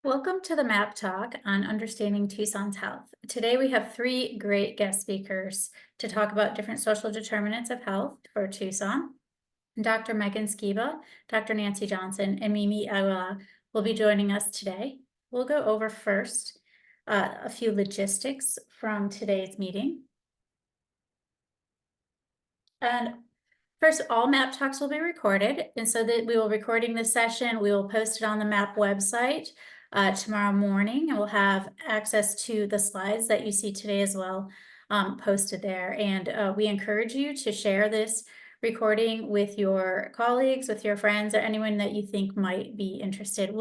Welcome to the MAP Talk on Understanding Tucson's Health. Today we have three great guest speakers to talk about different social determinants of health for Tucson. Dr. Megan Skiba, Dr. Nancy Johnson, and Mimi Aguila will be joining us today. We'll go over first a few logistics from today's meeting. And first, all MAP Talks will be recorded, and so that we will be recording this session. We will post it on the MAP website tomorrow morning, and we'll have access to the slides that you see today as well posted there. And we encourage you to share this recording with your colleagues, with your friends, or anyone that you think might be interested.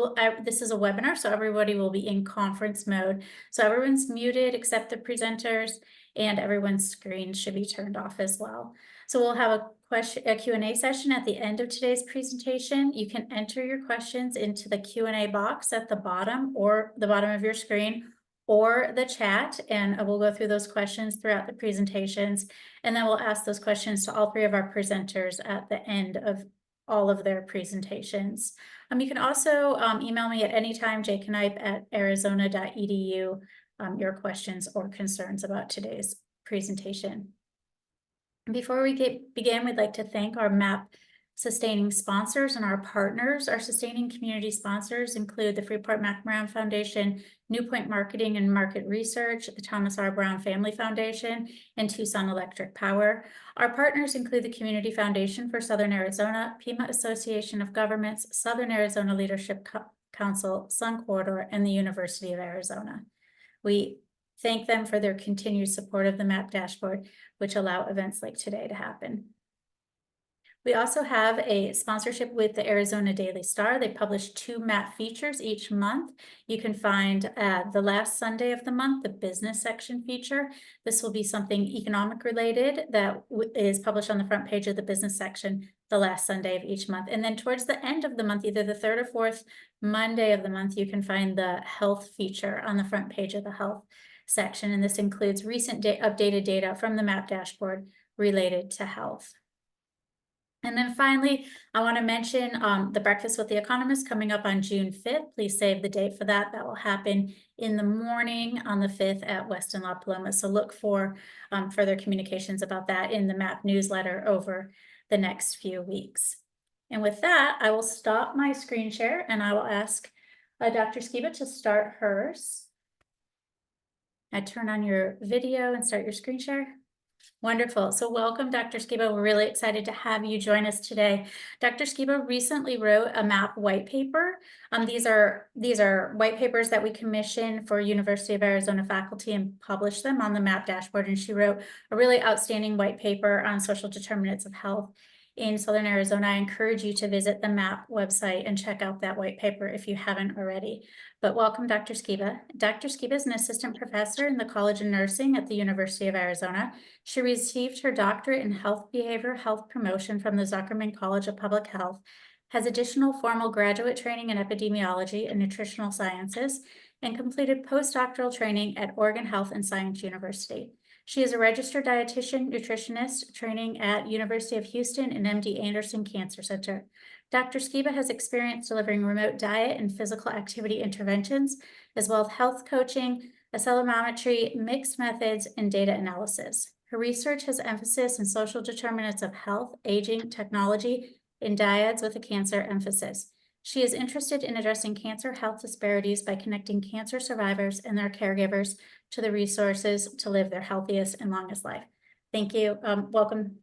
This is a webinar, so everybody will be in conference mode. So everyone's muted except the presenters, and everyone's screen should be turned off as well. So we'll have a Q&A session at the end of today's presentation. You can enter your questions into the Q&A box at the bottom or the bottom of your screen or the chat, and we'll go through those questions throughout the presentations, and then we'll ask those questions to all three of our presenters at the end of all of their presentations. You can also email me at any time, jknipe@arizona.edu, your questions or concerns about today's presentation. Before we begin, we'd like to thank our MAP sustaining sponsors and our partners. Our sustaining community sponsors include the Freeport-McMoran Foundation, New Point Marketing and Market Research, the Thomas R. Brown Family Foundation, and Tucson Electric Power. Our partners include the Community Foundation for Southern Arizona, Pima Association of Governments, Southern Arizona Leadership Council, Sun Corridor, and the University of Arizona. We thank them for their continued support of the MAP dashboard, which allow events like today to happen. We also have a sponsorship with the Arizona Daily Star. They publish 2 MAP features each month. You can find the last Sunday of the month, the business section feature. This will be something economic related that is published on the front page of the business section the last Sunday of each month. And then towards the end of the month, either the 3rd or 4th Monday of the month, you can find the health feature on the front page of the health section. And this includes recent updated data from the MAP dashboard related to health. And then finally, I want to mention the Breakfast with the Economist coming up on June 5th. Please save the date for that. That will happen in the morning on the 5th at Westin La Paloma. So look for further communications about that in the MAP newsletter over the next few weeks. And with that, I will stop my screen share and I will ask Dr. Skiba to start hers. I turn on your video and start your screen share. Wonderful. So welcome, Dr. Skiba. We're really excited to have you join us today. Dr. Skiba recently wrote a MAP white paper. These are white papers that we commission for University of Arizona faculty and publish them on the MAP dashboard. And she wrote a really outstanding white paper on social determinants of health in Southern Arizona. I encourage you to visit the MAP website and check out that white paper if you haven't already. But welcome, Dr. Skiba. Dr. Skiba is an assistant professor in the College of Nursing at the University of Arizona. She received her doctorate in health behavior health promotion from the Zuckerman College of Public Health, has additional formal graduate training in epidemiology and nutritional sciences, and completed postdoctoral training at Oregon Health and Science University. She is a registered dietitian nutritionist training at University of Houston and MD Anderson Cancer Center. Dr. Skiba has experience delivering remote diet and physical activity interventions, as well as health coaching, accelerometry, mixed methods, and data analysis. Her research has emphasis in social determinants of health, aging, technology, and dyads with a cancer emphasis. She is interested in addressing cancer health disparities by connecting cancer survivors and their caregivers to the resources to live their healthiest and longest life. Thank you. Welcome,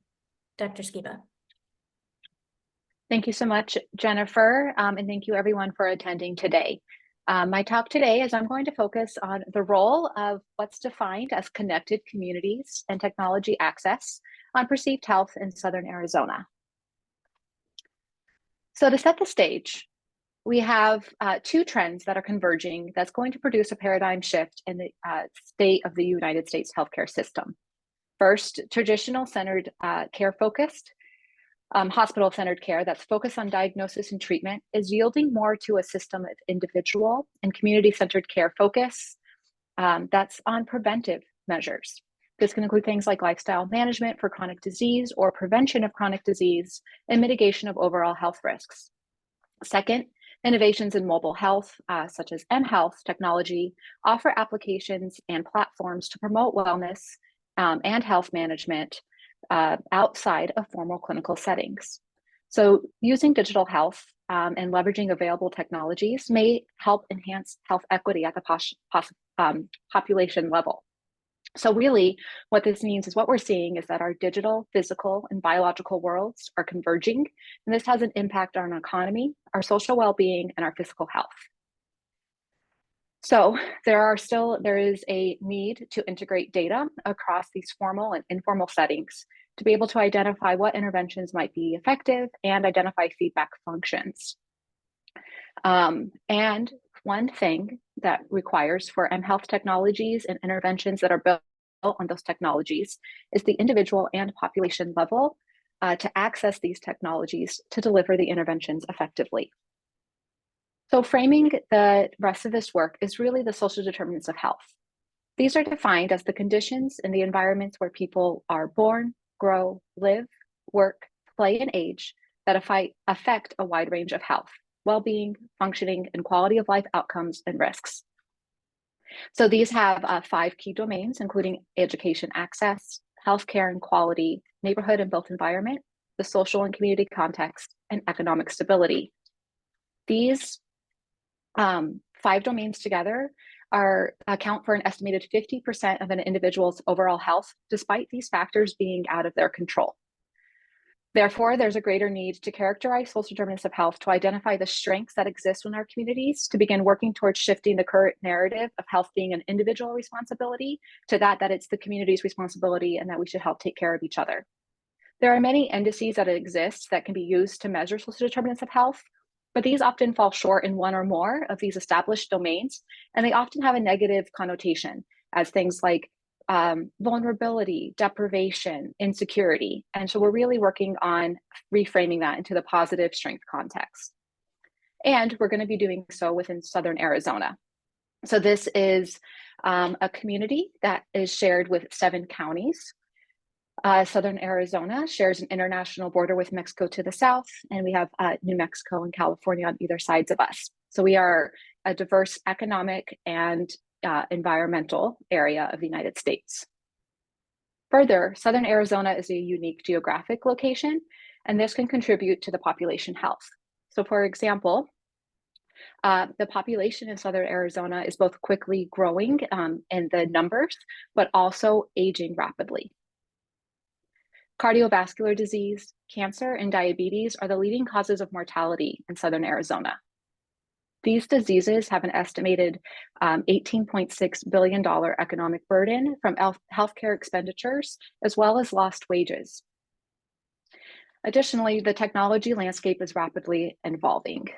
Dr. Skiba. Thank you so much, Jennifer, and thank you everyone for attending today. My talk today is I'm going to focus on the role of what's defined as connected communities and technology access on perceived health in Southern Arizona. So to set the stage, we have two trends that are converging that's going to produce a paradigm shift in the state of the United States healthcare system. First, traditional centered care-focused hospital-centered care that's focused on diagnosis and treatment is yielding more to a system of individual and community-centered care focus that's on preventive measures. This can include things like lifestyle management for chronic disease or prevention of chronic disease and mitigation of overall health risks. Second, innovations in mobile health, such as mHealth technology, offer applications and platforms to promote wellness and health management outside of formal clinical settings. So using digital health and leveraging available technologies may help enhance health equity at the population level. So really what this means is what we're seeing is that our digital, physical, and biological worlds are converging, and this has an impact on our economy, our social well-being, and our physical health. So there is a need to integrate data across these formal and informal settings to be able to identify what interventions might be effective and identify feedback functions. And one thing that requires for mHealth technologies and interventions that are built on those technologies is the individual and population level to access these technologies to deliver the interventions effectively. So framing the rest of this work is really the social determinants of health. These are defined as the conditions and the environments where people are born, grow, live, work, play, and age that affect a wide range of health, well-being, functioning, and quality of life outcomes and risks. So these have 5 key domains, including education access, healthcare and quality, neighborhood and built environment, the social and community context, and economic stability. These 5 domains together account for an estimated 50% of an individual's overall health, despite these factors being out of their control. Therefore, there's a greater need to characterize social determinants of health to identify the strengths that exist in our communities, to begin working towards shifting the current narrative of health being an individual responsibility to that it's the community's responsibility and that we should help take care of each other. There are many indices that exist that can be used to measure social determinants of health, but these often fall short in one or more of these established domains, and they often have a negative connotation as things like vulnerability, deprivation, insecurity. And so we're really working on reframing that into the positive strength context. And we're going to be doing so within Southern Arizona. So this is a community that is shared with 7 counties. Southern Arizona shares an international border with Mexico to the south, and we have New Mexico and California on either sides of us. So we are a diverse economic and environmental area of the United States. Further, Southern Arizona is a unique geographic location, and this can contribute to the population health. So for example, the population in Southern Arizona is both quickly growing in the numbers, but also aging rapidly. Cardiovascular disease, cancer, and diabetes are the leading causes of mortality in Southern Arizona. These diseases have an estimated $18.6 billion economic burden from healthcare expenditures, as well as lost wages. Additionally, the technology landscape is rapidly evolving.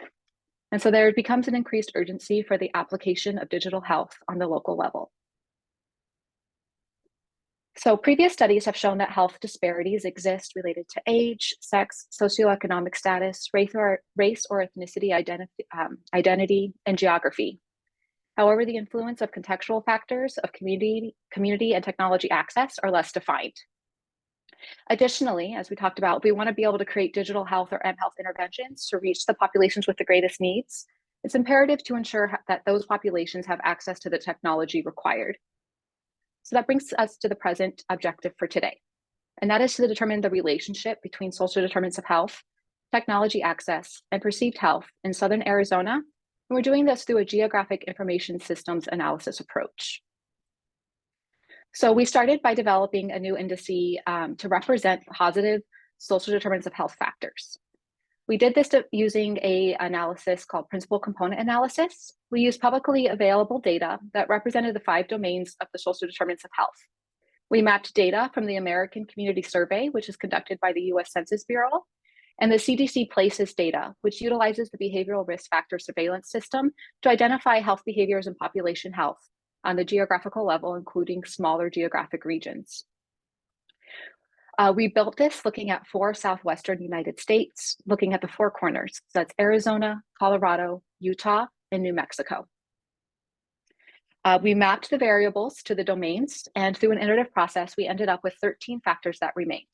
And so there becomes an increased urgency for the application of digital health on the local level. So previous studies have shown that health disparities exist related to age, sex, socioeconomic status, race or ethnicity identity, and geography. However, the influence of contextual factors of community and technology access are less defined. Additionally, as we talked about, we want to be able to create digital health or mHealth interventions to reach the populations with the greatest needs. It's imperative to ensure that those populations have access to the technology required. So that brings us to the present objective for today, and that is to determine the relationship between social determinants of health, technology access, and perceived health in Southern Arizona. And we're doing this through a geographic information systems analysis approach. So we started by developing a new indice to represent positive social determinants of health factors. We did this using an analysis called principal component analysis. We used publicly available data that represented the 5 domains of the social determinants of health. We mapped data from the American Community Survey, which is conducted by the US Census Bureau, and the CDC Places data, which utilizes the behavioral risk factor surveillance system to identify health behaviors and population health on the geographical level, including smaller geographic regions. We built this looking at 4 Southwestern United States, looking at the 4 corners. So that's Arizona, Colorado, Utah, and New Mexico. We mapped the variables to the domains, and through an iterative process, we ended up with 13 factors that remained.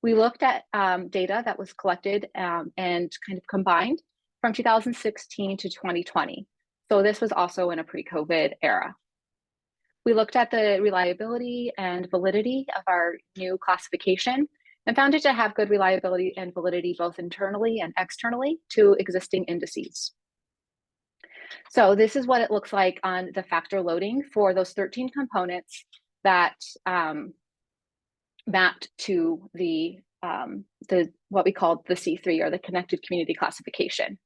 We looked at data that was collected and kind of combined from 2016 to 2020. So this was also in a pre-COVID era. We looked at the reliability and validity of our new classification and found it to have good reliability and validity both internally and externally to existing indices. So this is what it looks like on the factor loading for those 13 components that mapped to the what we called the C3, or the connected community classification.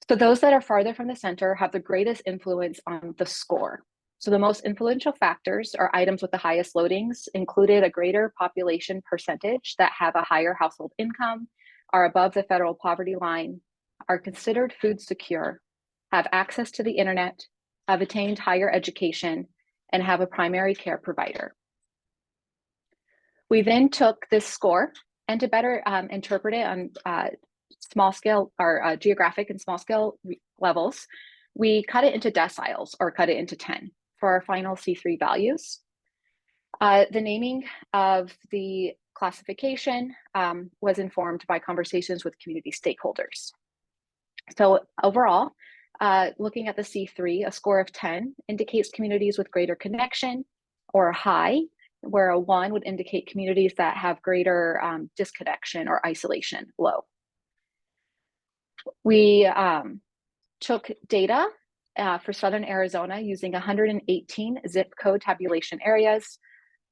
So those that are farther from the center have the greatest influence on the score. So the most influential factors, or items with the highest loadings, included a greater population percentage that have a higher household income, are above the federal poverty line, are considered food secure, have access to the internet, have attained higher education, and have a primary care provider. We then took this score, and to better interpret it on small scale or geographic and small scale levels, we cut it into deciles, or cut it into 10 for our final C3 values. The naming of the classification was informed by conversations with community stakeholders. So overall, looking at the C3, a score of 10 indicates communities with greater connection or high, where a 1 would indicate communities that have greater disconnection or isolation, low. We took data for Southern Arizona using 118 zip code tabulation areas,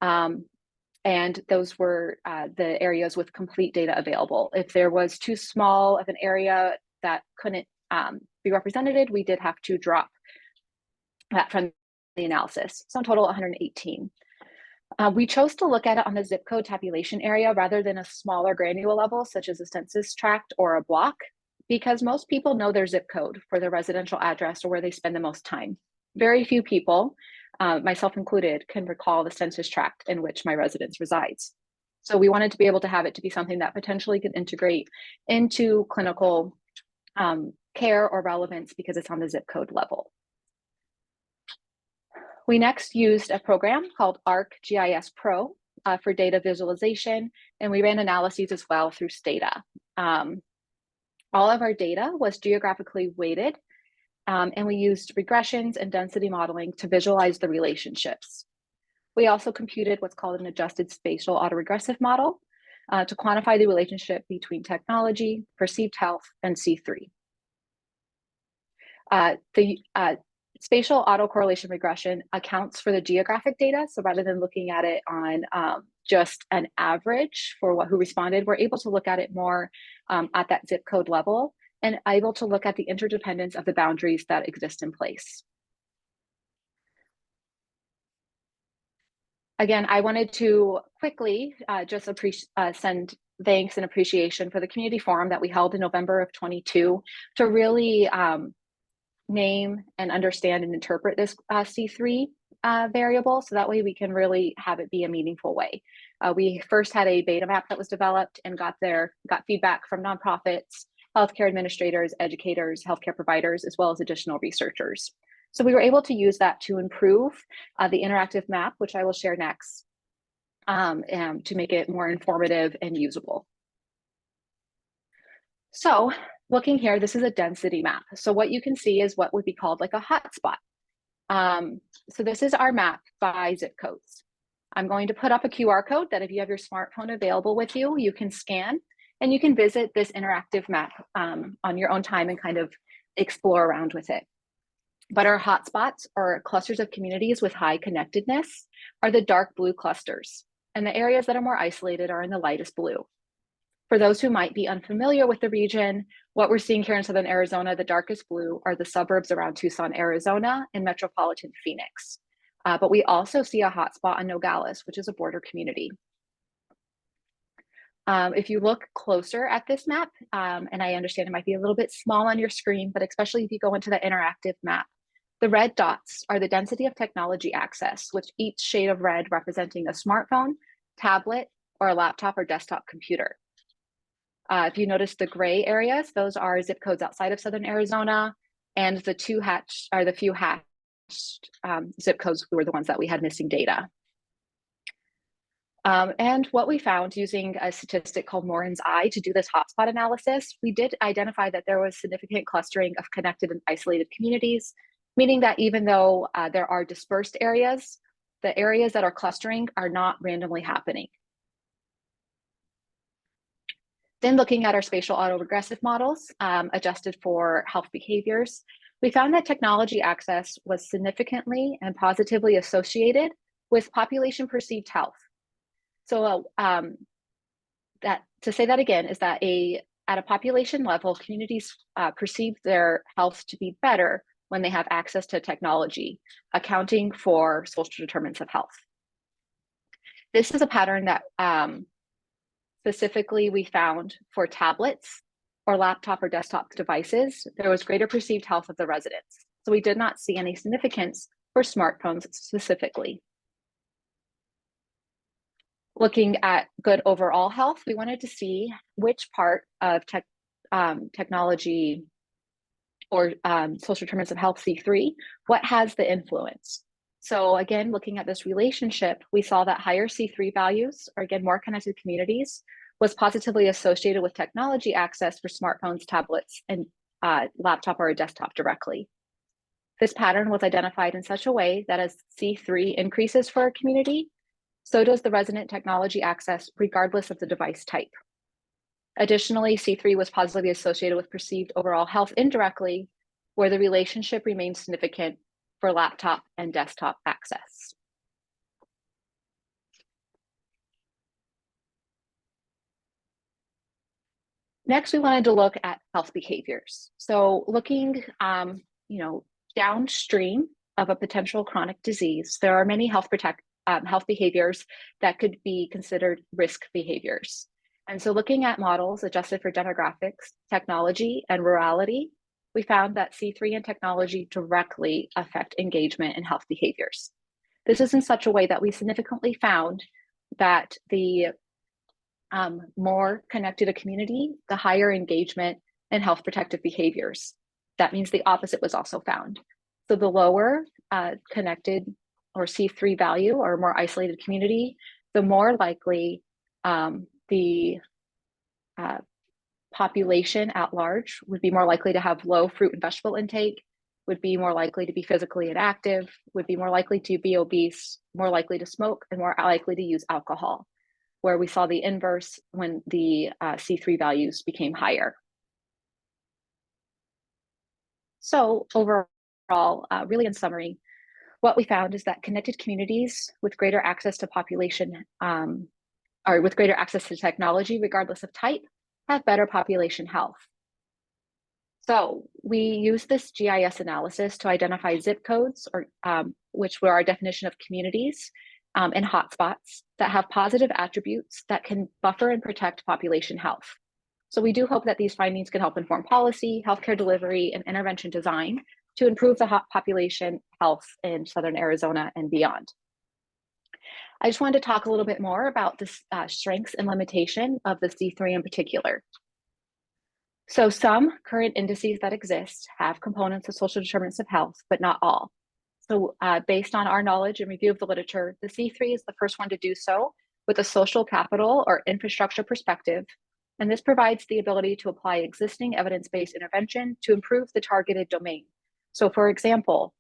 and those were the areas with complete data available. If there was too small of an area that couldn't be represented, we did have to drop that from the analysis. So in total, 118. We chose to look at it on the zip code tabulation area rather than a smaller granular level, such as a census tract or a block, because most people know their zip code for their residential address or where they spend the most time. Very few people, myself included, can recall the census tract in which my residence resides. So we wanted to be able to have it to be something that potentially could integrate into clinical care or relevance because it's on the zip code level. We next used a program called ArcGIS Pro for data visualization, and we ran analyses as well through Stata. All of our data was geographically weighted, and we used regressions and density modeling to visualize the relationships. We also computed what's called an adjusted spatial autoregressive model to quantify the relationship between technology, perceived health, and C3. Spatial autocorrelation regression accounts for the geographic data. So rather than looking at it on just an average for who responded, we're able to look at it more at that zip code level and able to look at the interdependence of the boundaries that exist in place. Again, I wanted to quickly just send thanks and appreciation for the community forum that we held in November of 22 to really name and understand and interpret this C3 variable, so that way we can really have it be a meaningful way. We first had a beta map that was developed and got feedback from nonprofits, healthcare administrators, educators, healthcare providers, as well as additional researchers. So we were able to use that to improve the interactive map, which I will share next, and to make it more informative and usable. So looking here, this is a density map. So what you can see is what would be called like a hotspot. So this is our map by zip codes. I'm going to put up a QR code that if you have your smartphone available with you, you can scan and you can visit this interactive map on your own time and kind of explore around with it. But our hotspots, or clusters of communities with high connectedness, are the dark blue clusters, and the areas that are more isolated are in the lightest blue. For those who might be unfamiliar with the region, what we're seeing here in Southern Arizona, the darkest blue are the suburbs around Tucson, Arizona, and metropolitan Phoenix. But we also see a hotspot on Nogales, which is a border community. If you look closer at this map, and I understand it might be a little bit small on your screen, but especially if you go into the interactive map, the red dots are the density of technology access, with each shade of red representing a smartphone, tablet, or a laptop or desktop computer. If you notice the gray areas, those are zip codes outside of Southern Arizona, and the few hatched zip codes were the ones that we had missing data. And what we found using a statistic called Morin's I to do this hotspot analysis, we did identify that there was significant clustering of connected and isolated communities, meaning that even though there are dispersed areas, the areas that are clustering are not randomly happening. Then looking at our spatial autoregressive models adjusted for health behaviors, we found that technology access was significantly and positively associated with population perceived health. So to say that again is that at a population level, communities perceive their health to be better when they have access to technology, accounting for social determinants of health. This is a pattern that specifically we found for tablets or laptop or desktop devices. There was greater perceived health of the residents. So we did not see any significance for smartphones specifically. Looking at good overall health, we wanted to see which part of technology or social determinants of health C3, what has the influence. So again, looking at this relationship, we saw that higher C3 values, or again, more connected communities, was positively associated with technology access for smartphones, tablets, and laptop or a desktop directly. This pattern was identified in such a way that as C3 increases for a community, so does the resident technology access regardless of the device type. Additionally, C3 was positively associated with perceived overall health indirectly, where the relationship remains significant for laptop and desktop access. Next, we wanted to look at health behaviors. So looking downstream of a potential chronic disease, there are many health behaviors that could be considered risk behaviors. And so looking at models adjusted for demographics, technology, and rurality, we found that C3 and technology directly affect engagement and health behaviors. This is in such a way that we significantly found that the more connected a community, the higher engagement and health protective behaviors. That means the opposite was also found. So the lower connected or C3 value or more isolated community, the more likely the population at large would be more likely to have low fruit and vegetable intake, would be more likely to be physically inactive, would be more likely to be obese, more likely to smoke, and more likely to use alcohol, where we saw the inverse when the C3 values became higher. So overall, overall, really in summary, what we found is that connected communities with greater access to population or with greater access to technology, regardless of type, have better population health. So we use this GIS analysis to identify zip codes, or which were our definition of communities and hotspots that have positive attributes that can buffer and protect population health. So we do hope that these findings can help inform policy, healthcare delivery, and intervention design to improve the population health in Southern Arizona and beyond. I just wanted to talk a little bit more about the strengths and limitation of the C3 in particular. So some current indices that exist have components of social determinants of health, but not all. So based on our knowledge and review of the literature, the C3 is the first one to do so with a social capital or infrastructure perspective. And this provides the ability to apply existing evidence-based intervention to improve the targeted domain. So for example,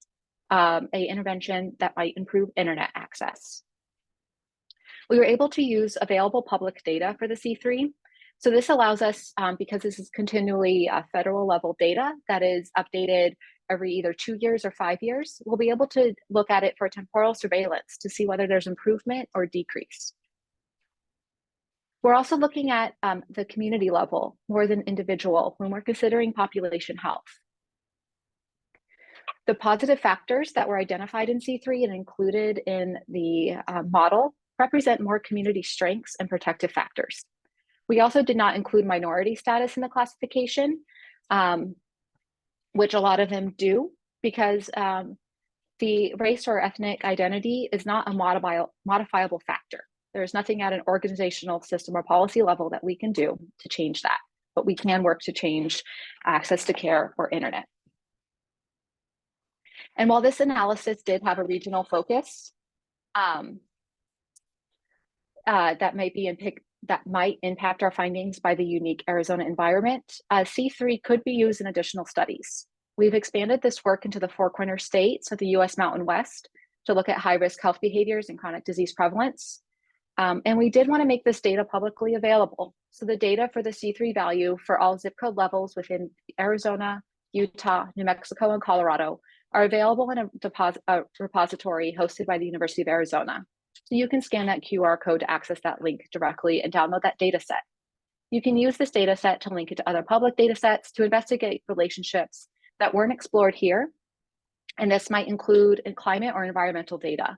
a intervention that might improve internet access. We were able to use available public data for the C3. So this allows us, because this is continually federal level data that is updated every either 2 years or 5 years, we'll be able to look at it for temporal surveillance to see whether there's improvement or decrease. We're also looking at the community level more than individual when we're considering population health. The positive factors that were identified in C3 and included in the model represent more community strengths and protective factors. We also did not include minority status in the classification, which a lot of them do, because the race or ethnic identity is not a modifiable factor. There's nothing at an organizational system or policy level that we can do to change that, but we can work to change access to care or internet. And while this analysis did have a regional focus, that might impact our findings by the unique Arizona environment, C3 could be used in additional studies. We've expanded this work into the Four Corner states of the US Mountain West to look at high-risk health behaviors and chronic disease prevalence. And we did want to make this data publicly available. So the data for the C3 value for all zip code levels within Arizona, Utah, New Mexico, and Colorado are available in a repository hosted by the University of Arizona. So you can scan that QR code to access that link directly and download that data set. You can use this data set to link it to other public data sets to investigate relationships that weren't explored here. And this might include climate or environmental data.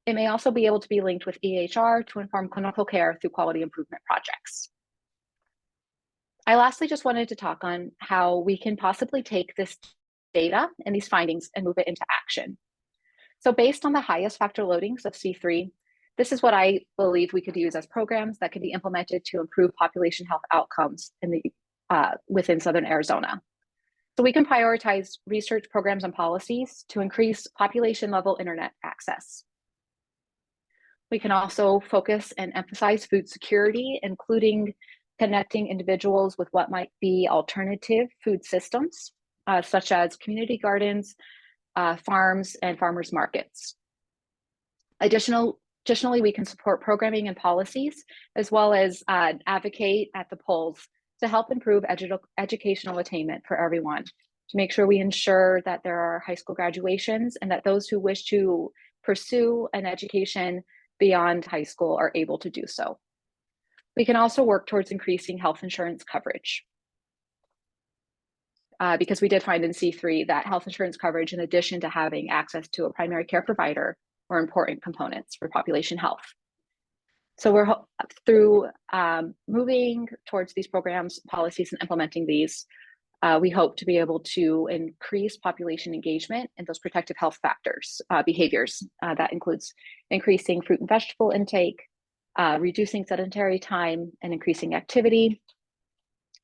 It may also be able to be linked with EHR to inform clinical care through quality improvement projects. I lastly just wanted to talk on how we can possibly take this data and these findings and move it into action. So based on the highest factor loadings of C3, this is what I believe we could use as programs that could be implemented to improve population health outcomes within Southern Arizona. So we can prioritize research programs and policies to increase population level internet access. We can also focus and emphasize food security, including connecting individuals with what might be alternative food systems, such as community gardens, farms, and farmers markets. Additionally, we can support programming and policies, as well as advocate at the polls to help improve educational attainment for everyone, to make sure we ensure that there are high school graduations and that those who wish to pursue an education beyond high school are able to do so. We can also work towards increasing health insurance coverage. Because we did find in C3 that health insurance coverage, in addition to having access to a primary care provider, were important components for population health. So we're through moving towards these programs, policies, and implementing these, we hope to be able to increase population engagement in those protective health factors, behaviors. That includes increasing fruit and vegetable intake, reducing sedentary time and increasing activity,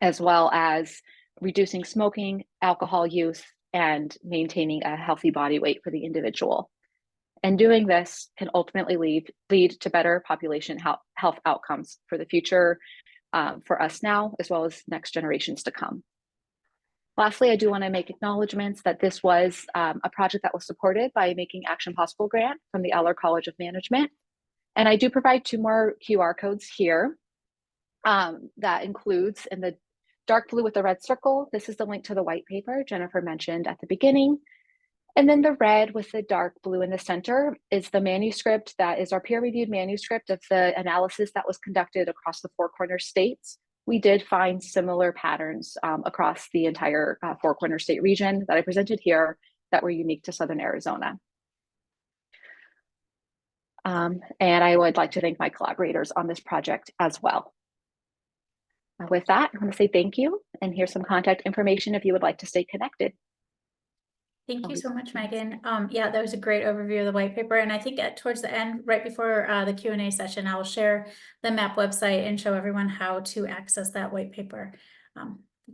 as well as reducing smoking, alcohol use, and maintaining a healthy body weight for the individual. And doing this can ultimately lead to better population health outcomes for the future, for us now, as well as next generations to come. Lastly, I do want to make acknowledgements that this was a project that was supported by Making Action Possible grant from the Eller College of Management. And I do provide 2 more QR codes here. That includes in the dark blue with the red circle, this is the link to the white paper Jennifer mentioned at the beginning. And then the red with the dark blue in the center is the manuscript that is our peer-reviewed manuscript of the analysis that was conducted across the Four Corners states. We did find similar patterns across the entire Four Corners state region that I presented here that were unique to Southern Arizona. And I would like to thank my collaborators on this project as well. With that, I want to say thank you, and here's some contact information if you would like to stay connected. Thank you so much, Megan. Yeah, that was a great overview of the white paper. And I think towards the end, right before the Q&A session, I will share the MAP website and show everyone how to access that white paper.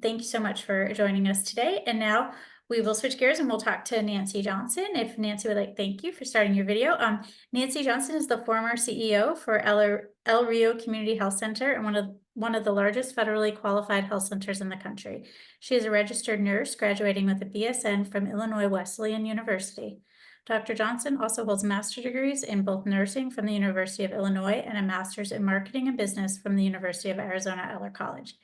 Thank you so much for joining us today. And now we will switch gears and we'll talk to Nancy Johnson. If Nancy would like, thank you for starting your video. Nancy Johnson is the former CEO for El Rio Community Health Center and one of the largest federally qualified health centers in the country. She is a registered nurse, graduating with a BSN from Illinois Wesleyan University. Dr. Johnson also holds master's degrees in both nursing from the University of Illinois and a master's in marketing and business from the University of Arizona Eller College.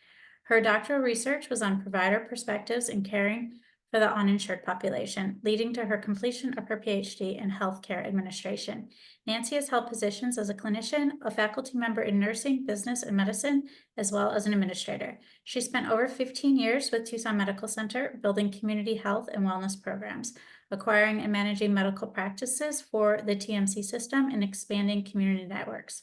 Her doctoral research was on provider perspectives in caring for the uninsured population, leading to her completion of her PhD in healthcare administration. Nancy has held positions as a clinician, a faculty member in nursing, business, and medicine, as well as an administrator. She spent over 15 years with Tucson Medical Center, building community health and wellness programs, acquiring and managing medical practices for the TMC system, and expanding community networks.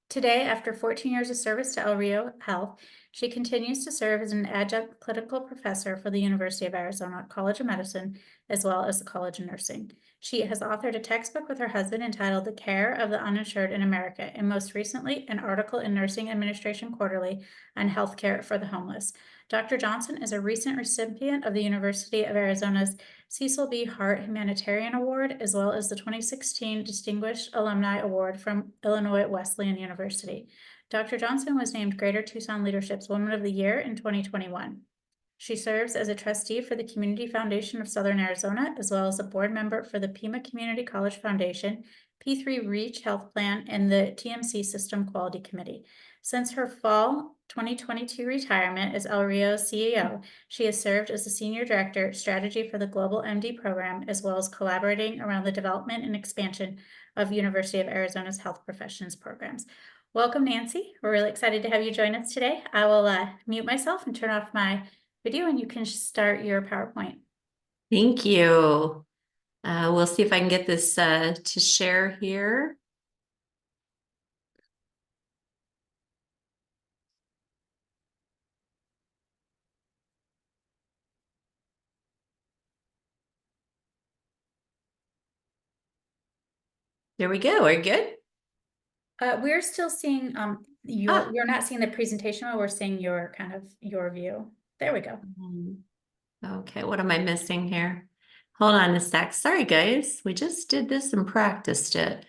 Today, after 14 years of service to El Rio Health, she continues to serve as an adjunct clinical professor for the University of Arizona College of Medicine, as well as the College of Nursing. She has authored a textbook with her husband entitled The Care of the Uninsured in America, and most recently, an article in Nursing Administration Quarterly on healthcare for the homeless. Dr. Johnson is a recent recipient of the University of Arizona's Cecil B. Hart Humanitarian Award, as well as the 2016 Distinguished Alumni Award from Illinois Wesleyan University. Dr. Johnson was named Greater Tucson Leadership's Woman of the Year in 2021. She serves as a trustee for the Community Foundation of Southern Arizona, as well as a board member for the Pima Community College Foundation, P3 Reach Health Plan, and the TMC System Quality Committee. Since her fall 2022 retirement as El Rio's CEO, she has served as the Senior Director, Strategy for the Global MD Program, as well as collaborating around the development and expansion of University of Arizona's health professions programs. Welcome, Nancy. We're really excited to have you join us today. I will mute myself and turn off my video, and you can start your PowerPoint. Thank you. We'll see if I can get this to share here. There we go. Are you good? We're still seeing you're not seeing the presentation, but we're seeing your your view. There we go. Okay, what am I missing here? Hold on a sec. Sorry, guys. We just did this and practiced it.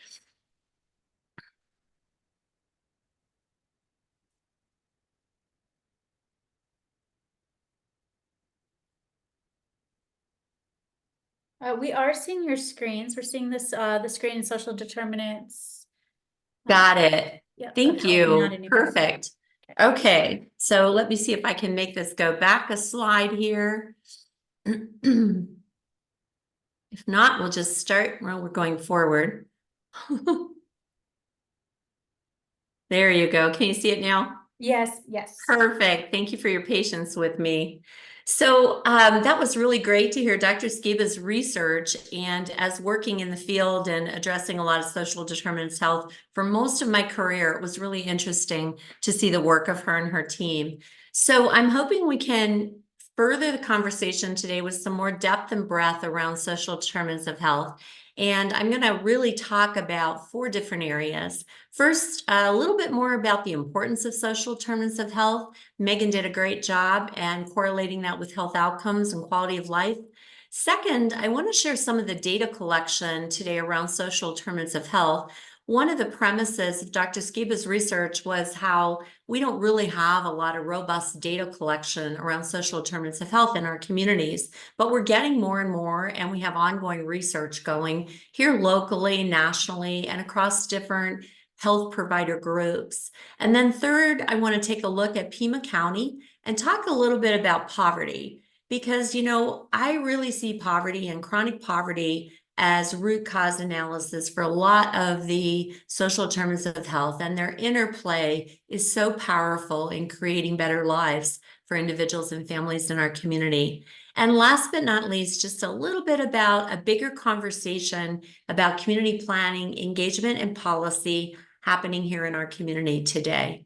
We are seeing your screens. We're seeing this the screen social determinants. Got it. Yeah. Thank Okay, you. Perfect. Okay, so let me see if I can make this go back a slide here. If not, we'll just start. Well, we're going forward. There you go. Can you see it now? Yes, yes. Perfect. Thank you for your patience with me. So that was really great to hear Dr. Skiba's research, and as working in the field and addressing a lot of social determinants of health for most of my career, it was really interesting to see the work of her and her team. So I'm hoping we can further the conversation today with some more depth and breadth around social determinants of health. And I'm going to really talk about 4 different areas. First, a little bit more about the importance of social determinants of health. Megan did a great job and correlating that with health outcomes and quality of life. Second, I want to share some of the data collection today around social determinants of health. One of the premises of Dr. Skiba's research was how we don't really have a lot of robust data collection around social determinants of health in our communities, but we're getting more and more, and we have ongoing research going here locally, nationally, and across different health provider groups. And then third, I want to take a look at Pima County and talk a little bit about poverty. because, you know, I really see poverty and chronic poverty as root cause analysis for a lot of the social determinants of health, and their interplay is so powerful in creating better lives for individuals and families in our community. And last but not least, just a little bit about a bigger conversation about community planning, engagement, and policy happening here in our community today.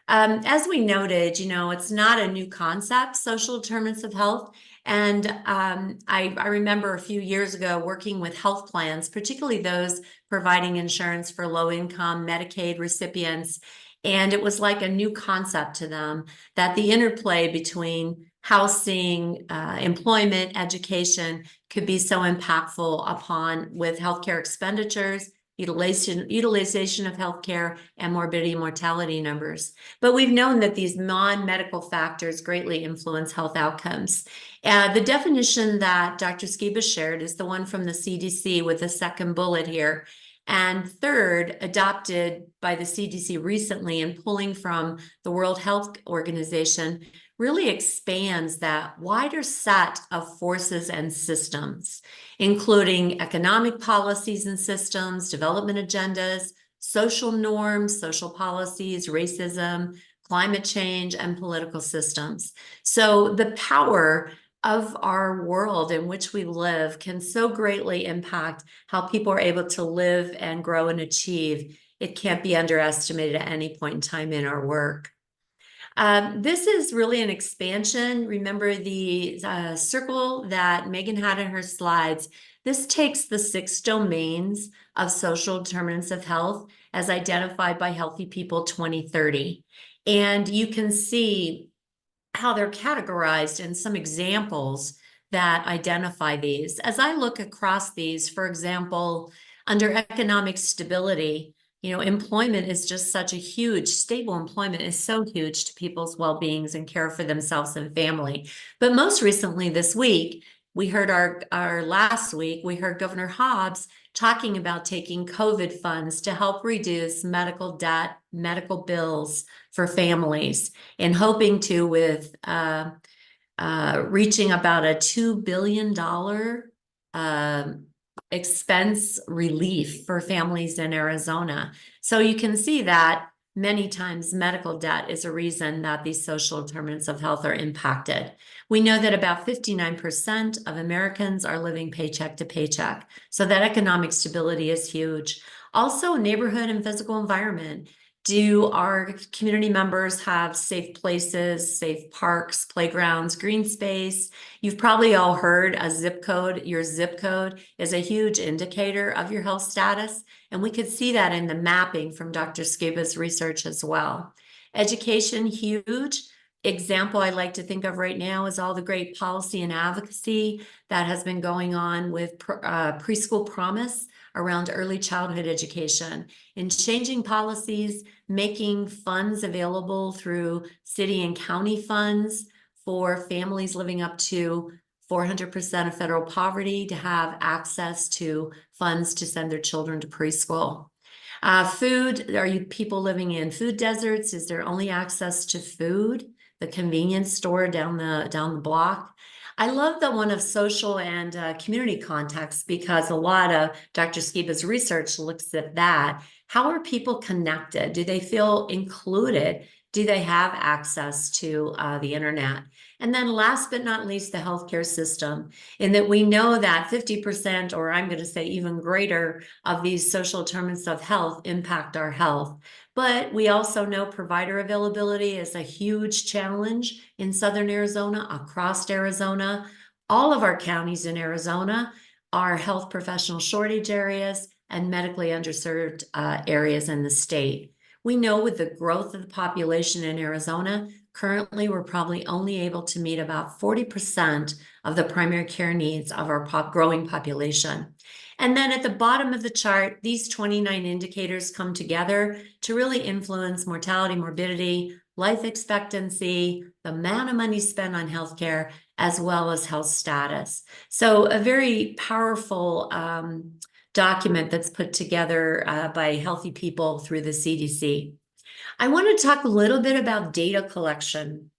As we noted, you know, it's not a new concept, social determinants of health. And I remember a few years ago working with health plans, particularly those providing insurance for low-income Medicaid recipients. And it was like a new concept to them that the interplay between housing, employment, education could be so impactful upon with healthcare expenditures, utilization of healthcare, and morbidity and mortality numbers. But we've known that these non-medical factors greatly influence health outcomes. The definition that Dr. Skiba shared is the one from the CDC with the second bullet here. And third, adopted by the CDC recently and pulling from the World Health Organization, really expands that wider set of forces and systems, including economic policies and systems, development agendas, social norms, social policies, racism, climate change, and political systems. So the power of our world in which we live can so greatly impact how people are able to live and grow and achieve. It can't be underestimated at any point in time in our work. This is really an expansion. Remember the circle that Megan had in her slides. This takes the 6 domains of social determinants of health as identified by Healthy People 2030. And you can see how they're categorized in some examples that identify these. As I look across these, for example, under economic stability, you know, employment is just such a huge, stable employment is so huge to people's well-beings and care for themselves and family. But most recently this week, we heard last week, we heard Governor Hobbs talking about taking COVID funds to help reduce medical debt, medical bills for families, and hoping to with reaching about a $2 billion expense relief for families in Arizona. So you can see that many times medical debt is a reason that these social determinants of health are impacted. We know that about 59% of Americans are living paycheck to paycheck. So that economic stability is huge. Also, neighborhood and physical environment. Do our community members have safe places, safe parks, playgrounds, green space? You've probably all heard a zip code. Your zip code is a huge indicator of your health status. And we could see that in the mapping from Dr. Skiba's research as well. Education, huge. Example I like to think of right now is all the great policy and advocacy that has been going on with preschool promise around early childhood education, in changing policies, making funds available through city and county funds for families living up to 400% of federal poverty to have access to funds to send their children to preschool. Food, are you people living in food deserts? Is there only access to food? The convenience store down the block? I love the one of social and community context because a lot of Dr. Skiba's research looks at that. How are people connected? Do they feel included? Do they have access to the internet? And then last but not least, the healthcare system, in that we know that 50%, or I'm going to say even greater, of these social determinants of health impact our health. But we also know provider availability is a huge challenge in Southern Arizona, across Arizona. All of our counties in Arizona are health professional shortage areas and medically underserved areas in the state. We know with the growth of the population in Arizona, currently we're probably only able to meet about 40% of the primary care needs of our growing population. And then at the bottom of the chart, these 29 indicators come together to really influence mortality, morbidity, life expectancy, the amount of money spent on healthcare, as well as health status. So a very powerful document that's put together by Healthy People through the CDC. I want to talk a little bit about data collection.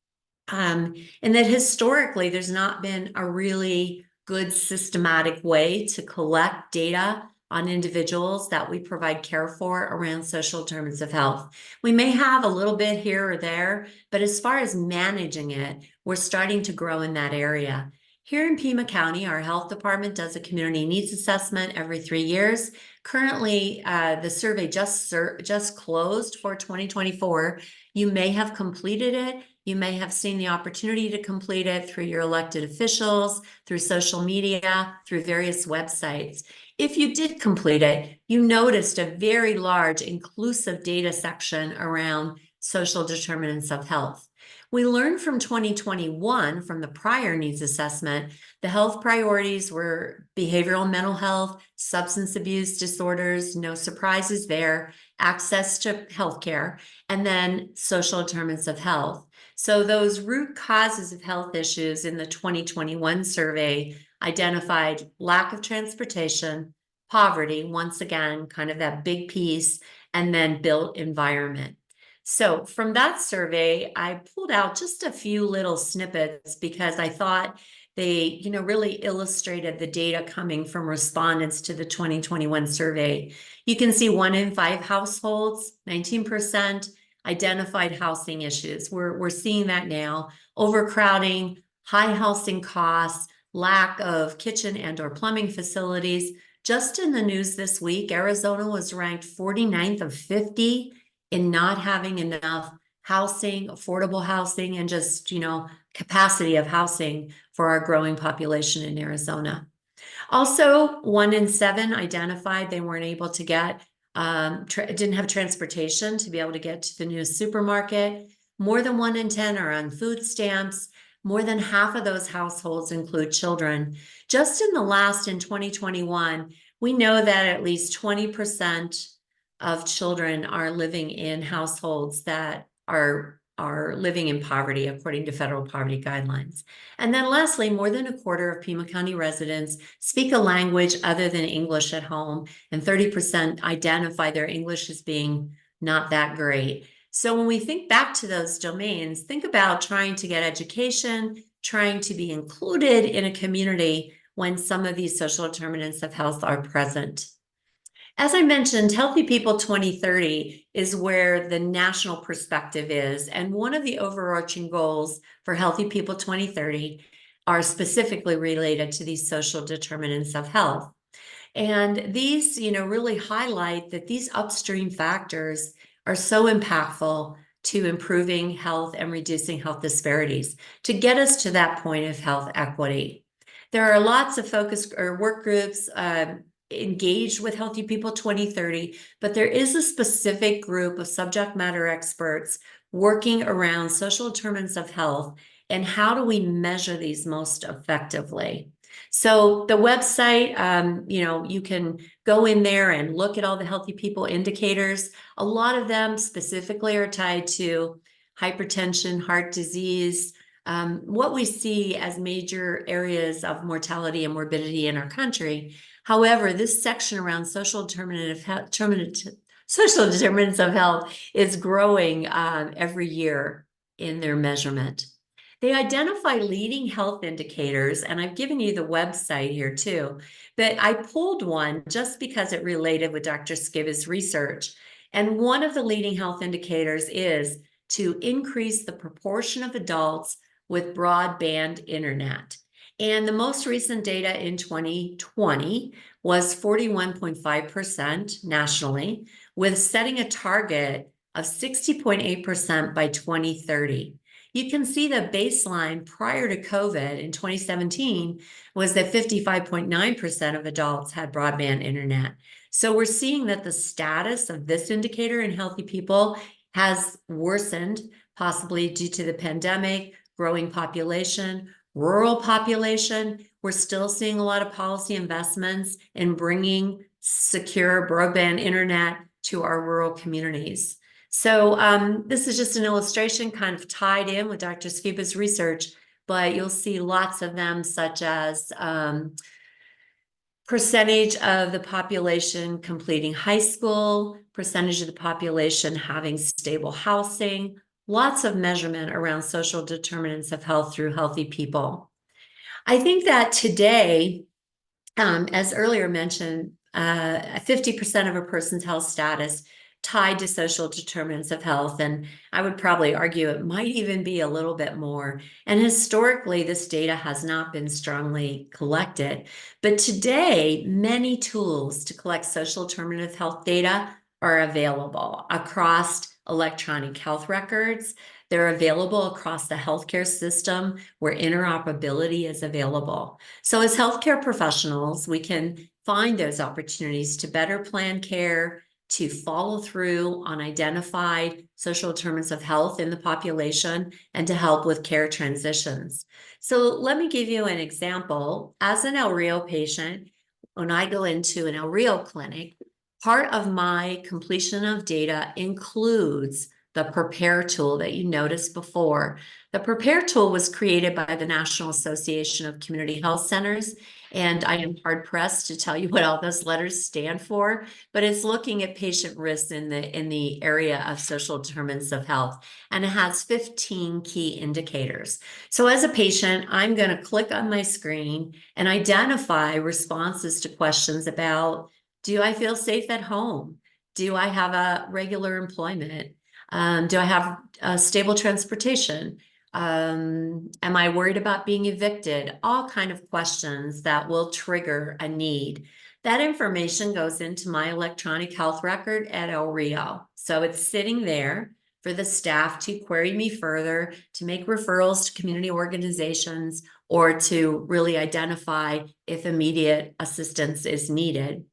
And that historically, there's not been a really good systematic way to collect data on individuals that we provide care for around social determinants of health. We may have a little bit here or there, but as far as managing it, we're starting to grow in that area. Here in Pima County, our health department does a community needs assessment every 3 years. Currently, the survey just closed for 2024. You may have completed it. You may have seen the opportunity to complete it through your elected officials, through social media, through various websites. If you did complete it, you noticed a very large inclusive data section around social determinants of health. We learned from 2021, from the prior needs assessment, the health priorities were behavioral and mental health, substance abuse disorders, no surprises there, access to healthcare, and then social determinants of health. So those root causes of health issues in the 2021 survey identified lack of transportation, poverty, once again, kind of that big piece, and then built environment. So from that survey, I pulled out just a few little snippets because I thought they, really illustrated the data coming from respondents to the 2021 survey. You can see 1 in 5 households, 19%, identified housing issues. We're seeing that now. Overcrowding, high housing costs, lack of kitchen and or plumbing facilities. Just in the news this week, Arizona was ranked 49th of 50 in not having enough housing, affordable housing, and just, capacity of housing for our growing population in Arizona. Also, 1 in 7 identified they weren't able to get, didn't have transportation to be able to get to the nearest supermarket. More than 1 in 10 are on food stamps. More than half of those households include children. Just in 2021, we know that at least 20% of children are living in households that are living in poverty, according to federal poverty guidelines. And then lastly, more than a quarter of Pima County residents speak a language other than English at home, and 30% identify their English as being not that great. So when we think back to those domains, think about trying to get education, trying to be included in a community when some of these social determinants of health are present. As I mentioned, Healthy People 2030 is where the national perspective is. And one of the overarching goals for Healthy People 2030 are specifically related to these social determinants of health. And these, really highlight that these upstream factors are so impactful to improving health and reducing health disparities to get us to that point of health equity. There are lots of focus or work groups engaged with Healthy People 2030, but there is a specific group of subject matter experts working around social determinants of health and how do we measure these most effectively. So the website, you can go in there and look at all the Healthy People indicators. A lot of them specifically are tied to hypertension, heart disease, what we see as major areas of mortality and morbidity in our country. However, this section around social determinants of health is growing every year in their measurement. They identify leading health indicators, and I've given you the website here too, but I pulled one just because it related with Dr. Skiba's research. And one of the leading health indicators is to increase the proportion of adults with broadband internet. And the most recent data in 2020 was 41.5% nationally, with setting a target of 60.8% by 2030. You can see the baseline prior to COVID in 2017 was that 55.9% of adults had broadband internet. So we're seeing that the status of this indicator in healthy people has worsened, possibly due to the pandemic, growing population, rural population. We're still seeing a lot of policy investments in bringing secure broadband internet to our rural communities. So this is just an illustration kind of tied in with Dr. Skiba's research, but you'll see lots of them, such as percentage of the population completing high school, percentage of the population having stable housing, lots of measurement around social determinants of health through healthy people. I think that today, as earlier mentioned, 50% of a person's health status tied to social determinants of health. And I would probably argue it might even be a little bit more. And historically, this data has not been strongly collected. But today, many tools to collect social determinant of health data are available across electronic health records. They're available across the healthcare system where interoperability is available. So as healthcare professionals, we can find those opportunities to better plan care, to follow through on identified social determinants of health in the population, and to help with care transitions. So let me give you an example. As an El Rio patient, when I go into an El Rio clinic, part of my completion of data includes the Prepare tool that you noticed before. The Prepare tool was created by the National Association of Community Health Centers, and I am hard-pressed to tell you what all those letters stand for, but it's looking at patient risks in the area of social determinants of health, and it has 15 key indicators. So as a patient, I'm going to click on my screen and identify responses to questions about, do I feel safe at home? Do I have a regular employment? Do I have stable transportation? Am I worried about being evicted? All kind of questions that will trigger a need. That information goes into my electronic health record at El Rio. So it's sitting there for the staff to query me further, to make referrals to community organizations, or to really identify if immediate assistance is needed.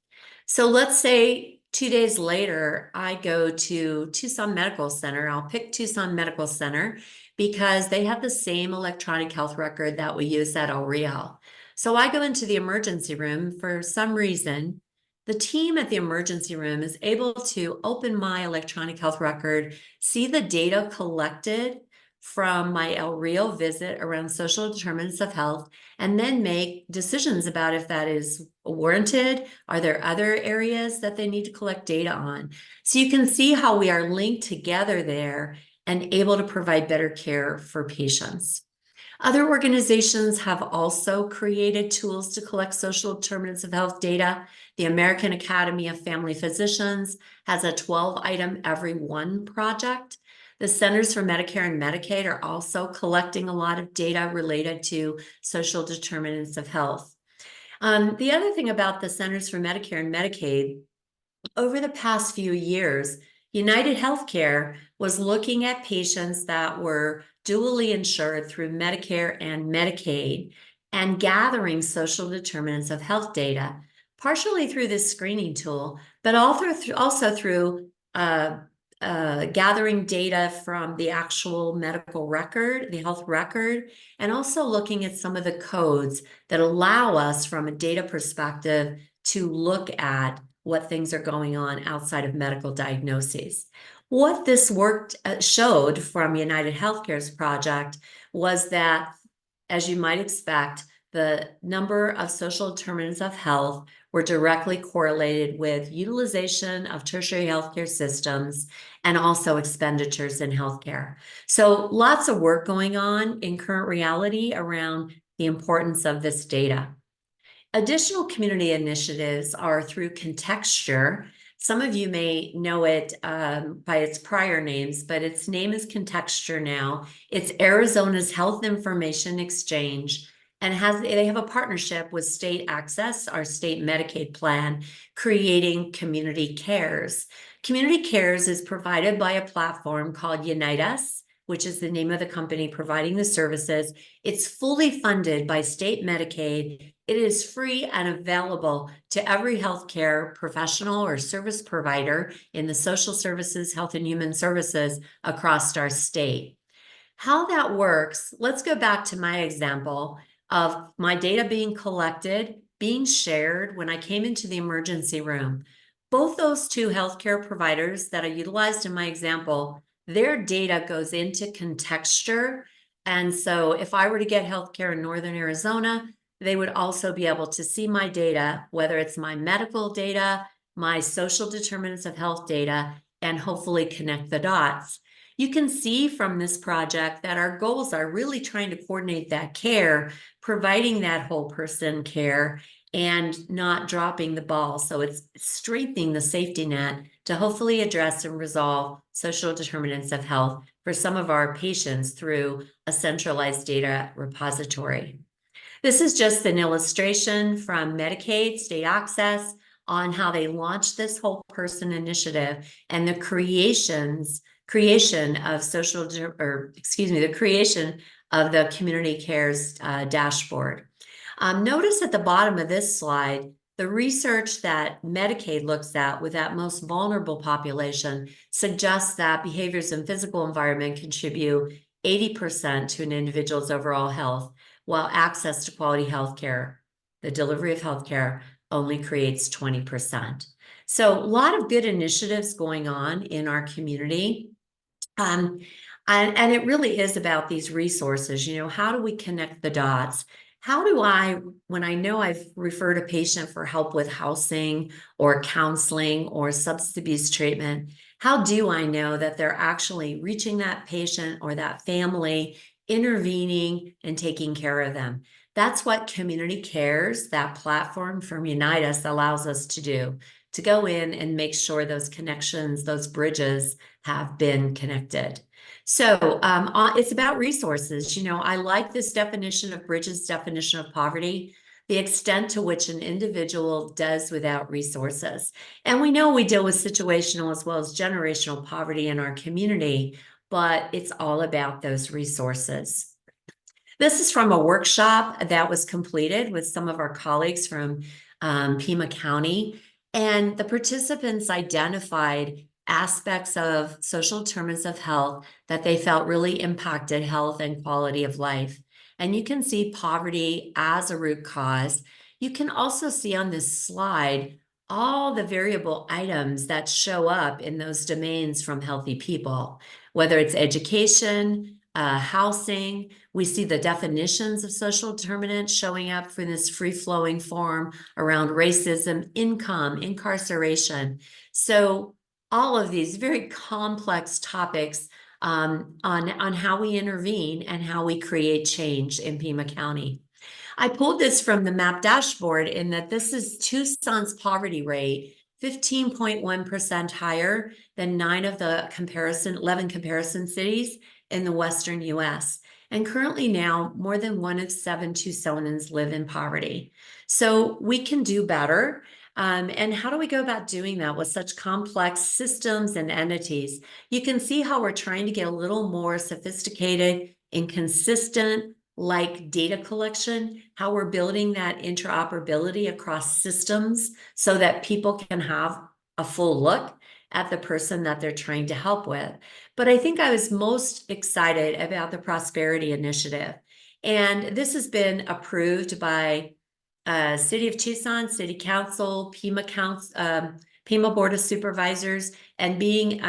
So let's say 2 days later, I go to Tucson Medical Center. I'll pick Tucson Medical Center because they have the same electronic health record that we use at El Rio. So I go into the emergency room. For some reason, the team at the emergency room is able to open my electronic health record, see the data collected from my El Rio visit around social determinants of health, and then make decisions about if that is warranted. Are there other areas that they need to collect data on? So you can see how we are linked together there and able to provide better care for patients. Other organizations have also created tools to collect social determinants of health data. The American Academy of Family Physicians has a 12-item Every One project. The Centers for Medicare and Medicaid are also collecting a lot of data related to social determinants of health. The other thing about the Centers for Medicare and Medicaid, over the past few years, United Healthcare was looking at patients that were dually insured through Medicare and Medicaid and gathering social determinants of health data, partially through this screening tool, but also through gathering data from the actual medical record, the health record, and also looking at some of the codes that allow us from a data perspective to look at what things are going on outside of medical diagnoses. What this work showed from United Healthcare's project was that, as you might expect, the number of social determinants of health were directly correlated with utilization of tertiary healthcare systems and also expenditures in healthcare. So lots of work going on in current reality around the importance of this data. Additional community initiatives are through Contexture. Some of you may know it by its prior names, but its name is Contexture now. It's Arizona's Health Information Exchange, and they have a partnership with State Access, our state Medicaid plan, creating Community Cares. Community Cares is provided by a platform called Unite Us, which is the name of the company providing the services. It's fully funded by state Medicaid. It is free and available to every healthcare professional or service provider in the social services, health and human services across our state. How that works, let's go back to my example of my data being collected, being shared when I came into the emergency room. Both those two healthcare providers that I utilized in my example, their data goes into Contexture. And so if I were to get healthcare in Northern Arizona, they would also be able to see my data, whether it's my medical data, my social determinants of health data, and hopefully connect the dots. You can see from this project that our goals are really trying to coordinate that care, providing that whole person care, and not dropping the ball. So it's strengthening the safety net to hopefully address and resolve social determinants of health for some of our patients through a centralized data repository. This is just an illustration from Medicaid state access on how they launched this whole person initiative and the creation of the creation of the Community Cares dashboard. Notice at the bottom of this slide, the research that Medicaid looks at with that most vulnerable population suggests that behaviors and physical environment contribute 80% to an individual's overall health, while access to quality healthcare, the delivery of healthcare, only creates 20%. So a lot of good initiatives going on in our community. And it really is about these resources. How do we connect the dots? How do I, when I know I've referred a patient for help with housing or counseling or substance abuse treatment, how do I know that they're actually reaching that patient or that family, intervening and taking care of them? That's what Community Cares, that platform from Unitas, allows us to do, to go in and make sure those connections, those bridges have been connected. So it's about resources. I like this definition of Bridges' definition of poverty, the extent to which an individual does without resources. And we know we deal with situational as well as generational poverty in our community, but it's all about those resources. This is from a workshop that was completed with some of our colleagues from Pima County, and the participants identified aspects of social determinants of health that they felt really impacted health and quality of life. And you can see poverty as a root cause. You can also see on this slide all the variable items that show up in those domains from healthy people, whether it's education, housing. We see the definitions of social determinants showing up for this free-flowing form around racism, income, incarceration. So all of these very complex topics on how we intervene and how we create change in Pima County. I pulled this from the MAP dashboard in that this is Tucson's poverty rate, 15.1% higher than 11 comparison cities in the Western US. And currently now, more than 1 of 7 Tucsonans live in poverty. So we can do better. And how do we go about doing that with such complex systems and entities? You can see how we're trying to get a little more sophisticated and consistent, like data collection, how we're building that interoperability across systems so that people can have a full look at the person that they're trying to help with. But I think I was most excited about the Prosperity Initiative. And this has been approved by City of Tucson, City Council, Pima Board of Supervisors, and being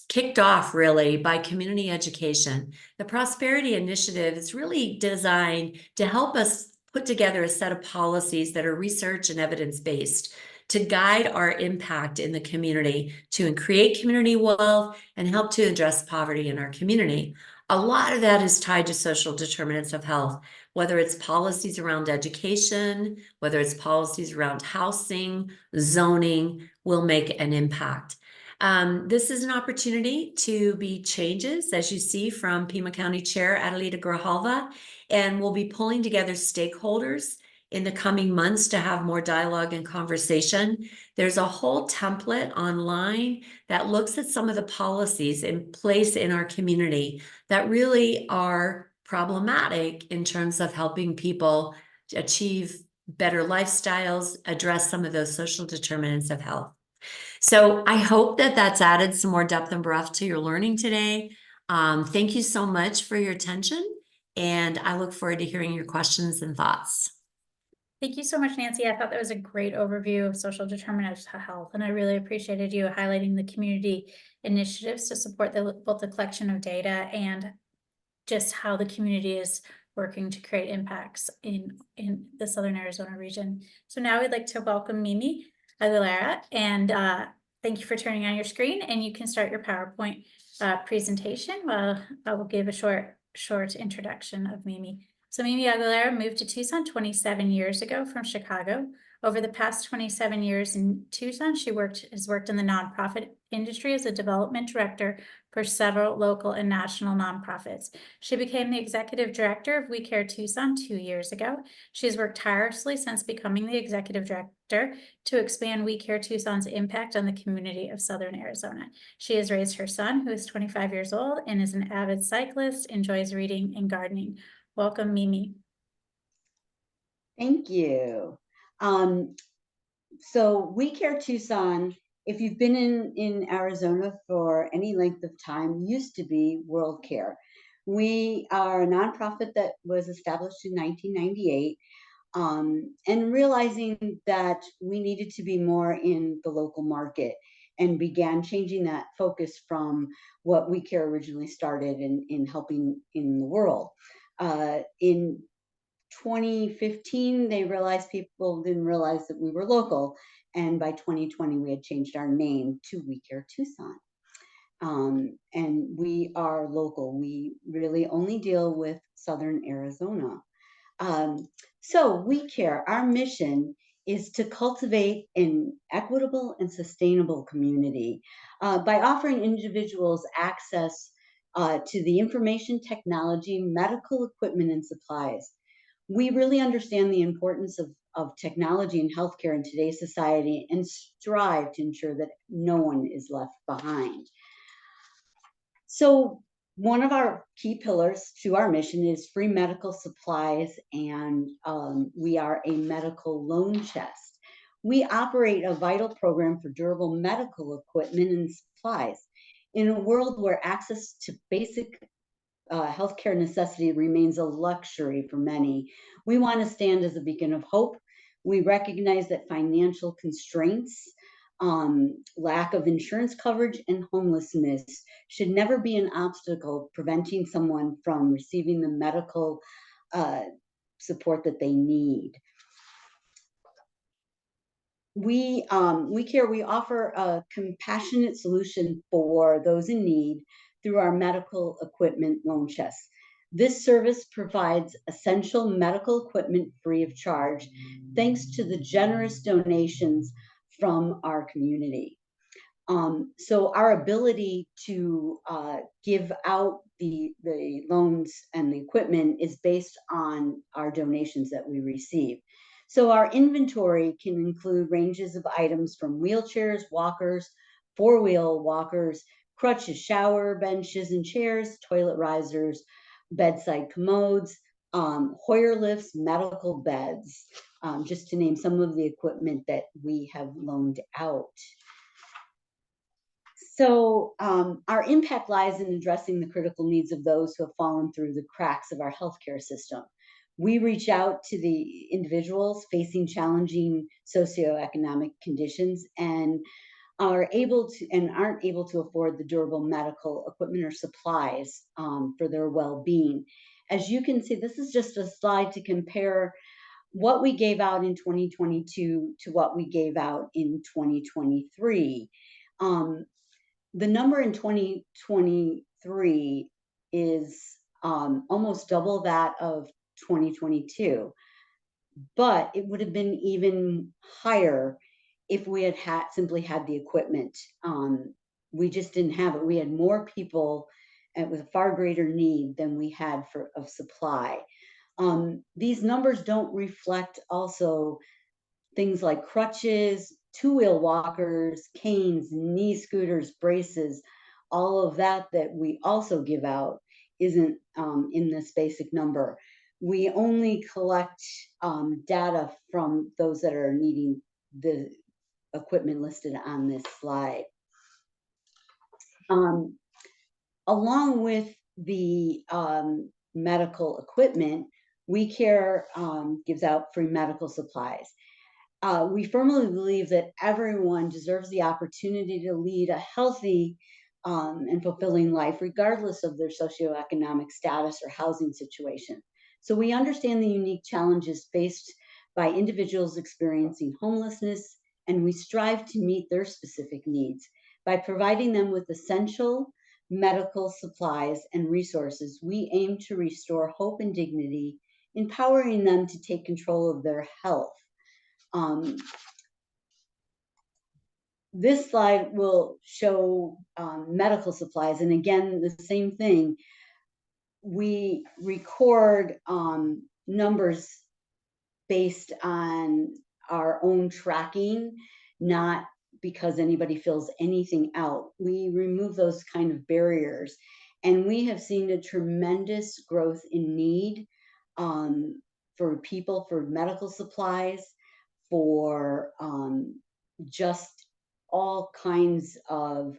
kicked off really by community education. The Prosperity Initiative is really designed to help us put together a set of policies that are research and evidence-based to guide our impact in the community, to create community wealth and help to address poverty in our community. A lot of that is tied to social determinants of health, whether it's policies around education, whether it's policies around housing, zoning, will make an impact. This is an opportunity to be changes, as you see from Pima County Chair Adelita Grijalva, and we'll be pulling together stakeholders in the coming months to have more dialogue and conversation. There's a whole template online that looks at some of the policies in place in our community that really are problematic in terms of helping people achieve better lifestyles, address some of those social determinants of health. So I hope that that's added some more depth and breadth to your learning today. Thank you so much for your attention, and I look forward to hearing your questions and thoughts. Thank you so much, Nancy. I thought that was a great overview of social determinants of health, and I really appreciated you highlighting the community initiatives to support both the collection of data and just how the community is working to create impacts in the Southern Arizona region. So now we'd like to welcome Mimi Aguilera, and thank you for turning on your screen, and you can start your PowerPoint presentation. I will give a short introduction of Mimi. So Mimi Aguilera moved to Tucson 27 years ago from Chicago. Over the past 27 years in Tucson, she has worked in the nonprofit industry as a development director for several local and national nonprofits. She became the executive director of We Care Tucson 2 years ago. She has worked tirelessly since becoming the executive director to expand We Care Tucson's impact on the community of Southern Arizona. She has raised her son, who is 25 years old and is an avid cyclist, enjoys reading and gardening. Welcome, Mimi. Thank you. So We Care Tucson, if you've been in Arizona for any length of time, used to be World Care. We are a nonprofit that was established in 1998, and realizing that we needed to be more in the local market, and began changing that focus from what We Care originally started in helping in the world. In 2015, they realized people didn't realize that we were local. And by 2020, we had changed our name to We Care Tucson. And we are local. We really only deal with Southern Arizona. So We Care, our mission is to cultivate an equitable and sustainable community by offering individuals access to the information technology, medical equipment, and supplies. We really understand the importance of technology and healthcare in today's society and strive to ensure that no one is left behind. So one of our key pillars to our mission is free medical supplies, and we are a medical loan chest. We operate a vital program for durable medical equipment and supplies. In a world where access to basic healthcare necessity remains a luxury for many, we want to stand as a beacon of hope. We recognize that financial constraints, lack of insurance coverage, and homelessness should never be an obstacle preventing someone from receiving the medical support that they need. We Care, we offer a compassionate solution for those in need through our medical equipment loan chest. This service provides essential medical equipment free of charge, thanks to the generous donations from our community. So our ability to give out the loans and the equipment is based on our donations that we receive. So our inventory can include ranges of items from wheelchairs, walkers, four-wheel walkers, crutches, shower benches and chairs, toilet risers, bedside commodes, Hoyer lifts, medical beds, just to name some of the equipment that we have loaned out. So our impact lies in addressing the critical needs of those who have fallen through the cracks of our healthcare system. We reach out to the individuals facing challenging socioeconomic conditions and aren't able to afford the durable medical equipment or supplies for their well-being. As you can see, this is just a slide to compare what we gave out in 2022 to what we gave out in 2023. The number in 2023 is almost double that of 2022, but it would have been even higher if we had simply had the equipment. We just didn't have it. We had more people with a far greater need than we had of supply. These numbers don't reflect also things like crutches, two-wheel walkers, canes, knee scooters, braces. All of that we also give out isn't in this basic number. We only collect data from those that are needing the equipment listed on this slide. Along with the medical equipment, We Care gives out free medical supplies. We firmly believe that everyone deserves the opportunity to lead a healthy and fulfilling life, regardless of their socioeconomic status or housing situation. So we understand the unique challenges faced by individuals experiencing homelessness, and we strive to meet their specific needs by providing them with essential medical supplies, and resources, we aim to restore hope and dignity, empowering them to take control of their health. This slide will show medical supplies, and again, the same thing. We record numbers based on our own tracking, not because anybody fills anything out. We remove those kind of barriers, and we have seen a tremendous growth in need for people, for medical supplies, for just all kinds of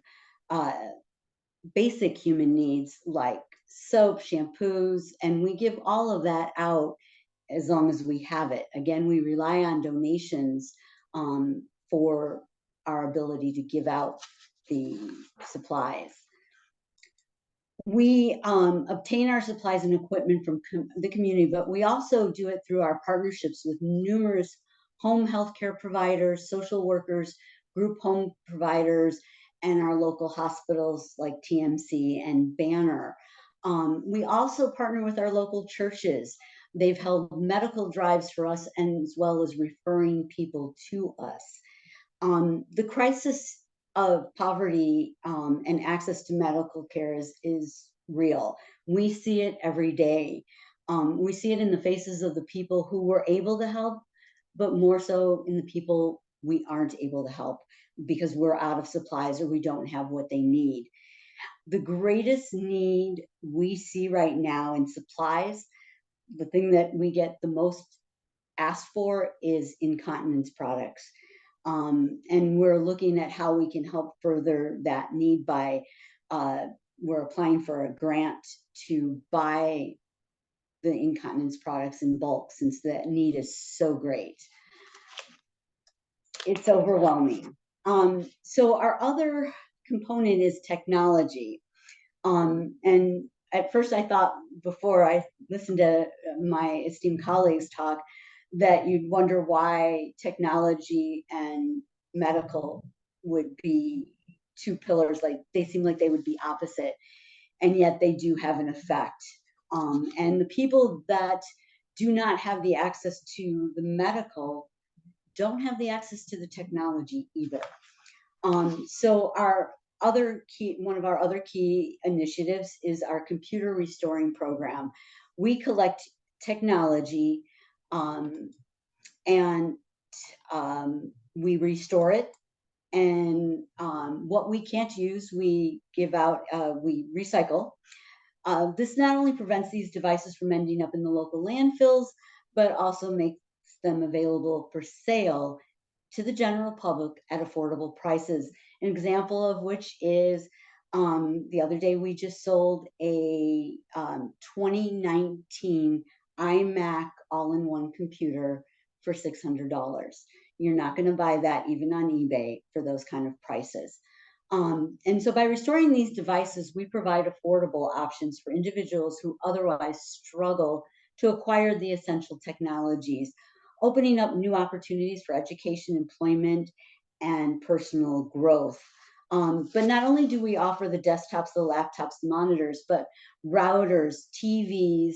basic human needs like soap, shampoos, and we give all of that out as long as we have it. Again, we rely on donations for our ability to give out the supplies. We obtain our supplies and equipment from the community, but we also do it through our partnerships with numerous home healthcare providers, social workers, group home providers, and our local hospitals like TMC and Banner. We also partner with our local churches. They've held medical drives for us, and as well as referring people to us. The crisis of poverty and access to medical care is real. We see it every day. We see it in the faces of the people who were able to help, but more so in the people we aren't able to help because we're out of supplies or we don't have what they need. The greatest need we see right now in supplies, the thing that we get the most asked for, is incontinence products. And we're looking at how we can help further that need by, we're applying for a grant to buy the incontinence products in bulk since that need is so great. It's overwhelming. So our other component is technology. And at first I thought, before I listened to my esteemed colleagues talk, that you'd wonder why technology and medical would be two pillars, like they seem like they would be opposite, and yet they do have an effect. And the people that do not have the access to the medical don't have the access to the technology either. So one of our other key initiatives is our computer restoring program. We collect technology and we restore it, and what we can't use, we give out, we recycle. This not only prevents these devices from ending up in the local landfills, but also makes them available for sale to the general public at affordable prices. An example of which is the other day we just sold a 2019 iMac all-in-one computer for $600. You're not going to buy that even on eBay for those kind of prices. And so by restoring these devices, we provide affordable options for individuals who otherwise struggle to acquire the essential technologies, opening up new opportunities for education, employment, and personal growth. But not only do we offer the desktops, the laptops, the monitors, but routers, TVs,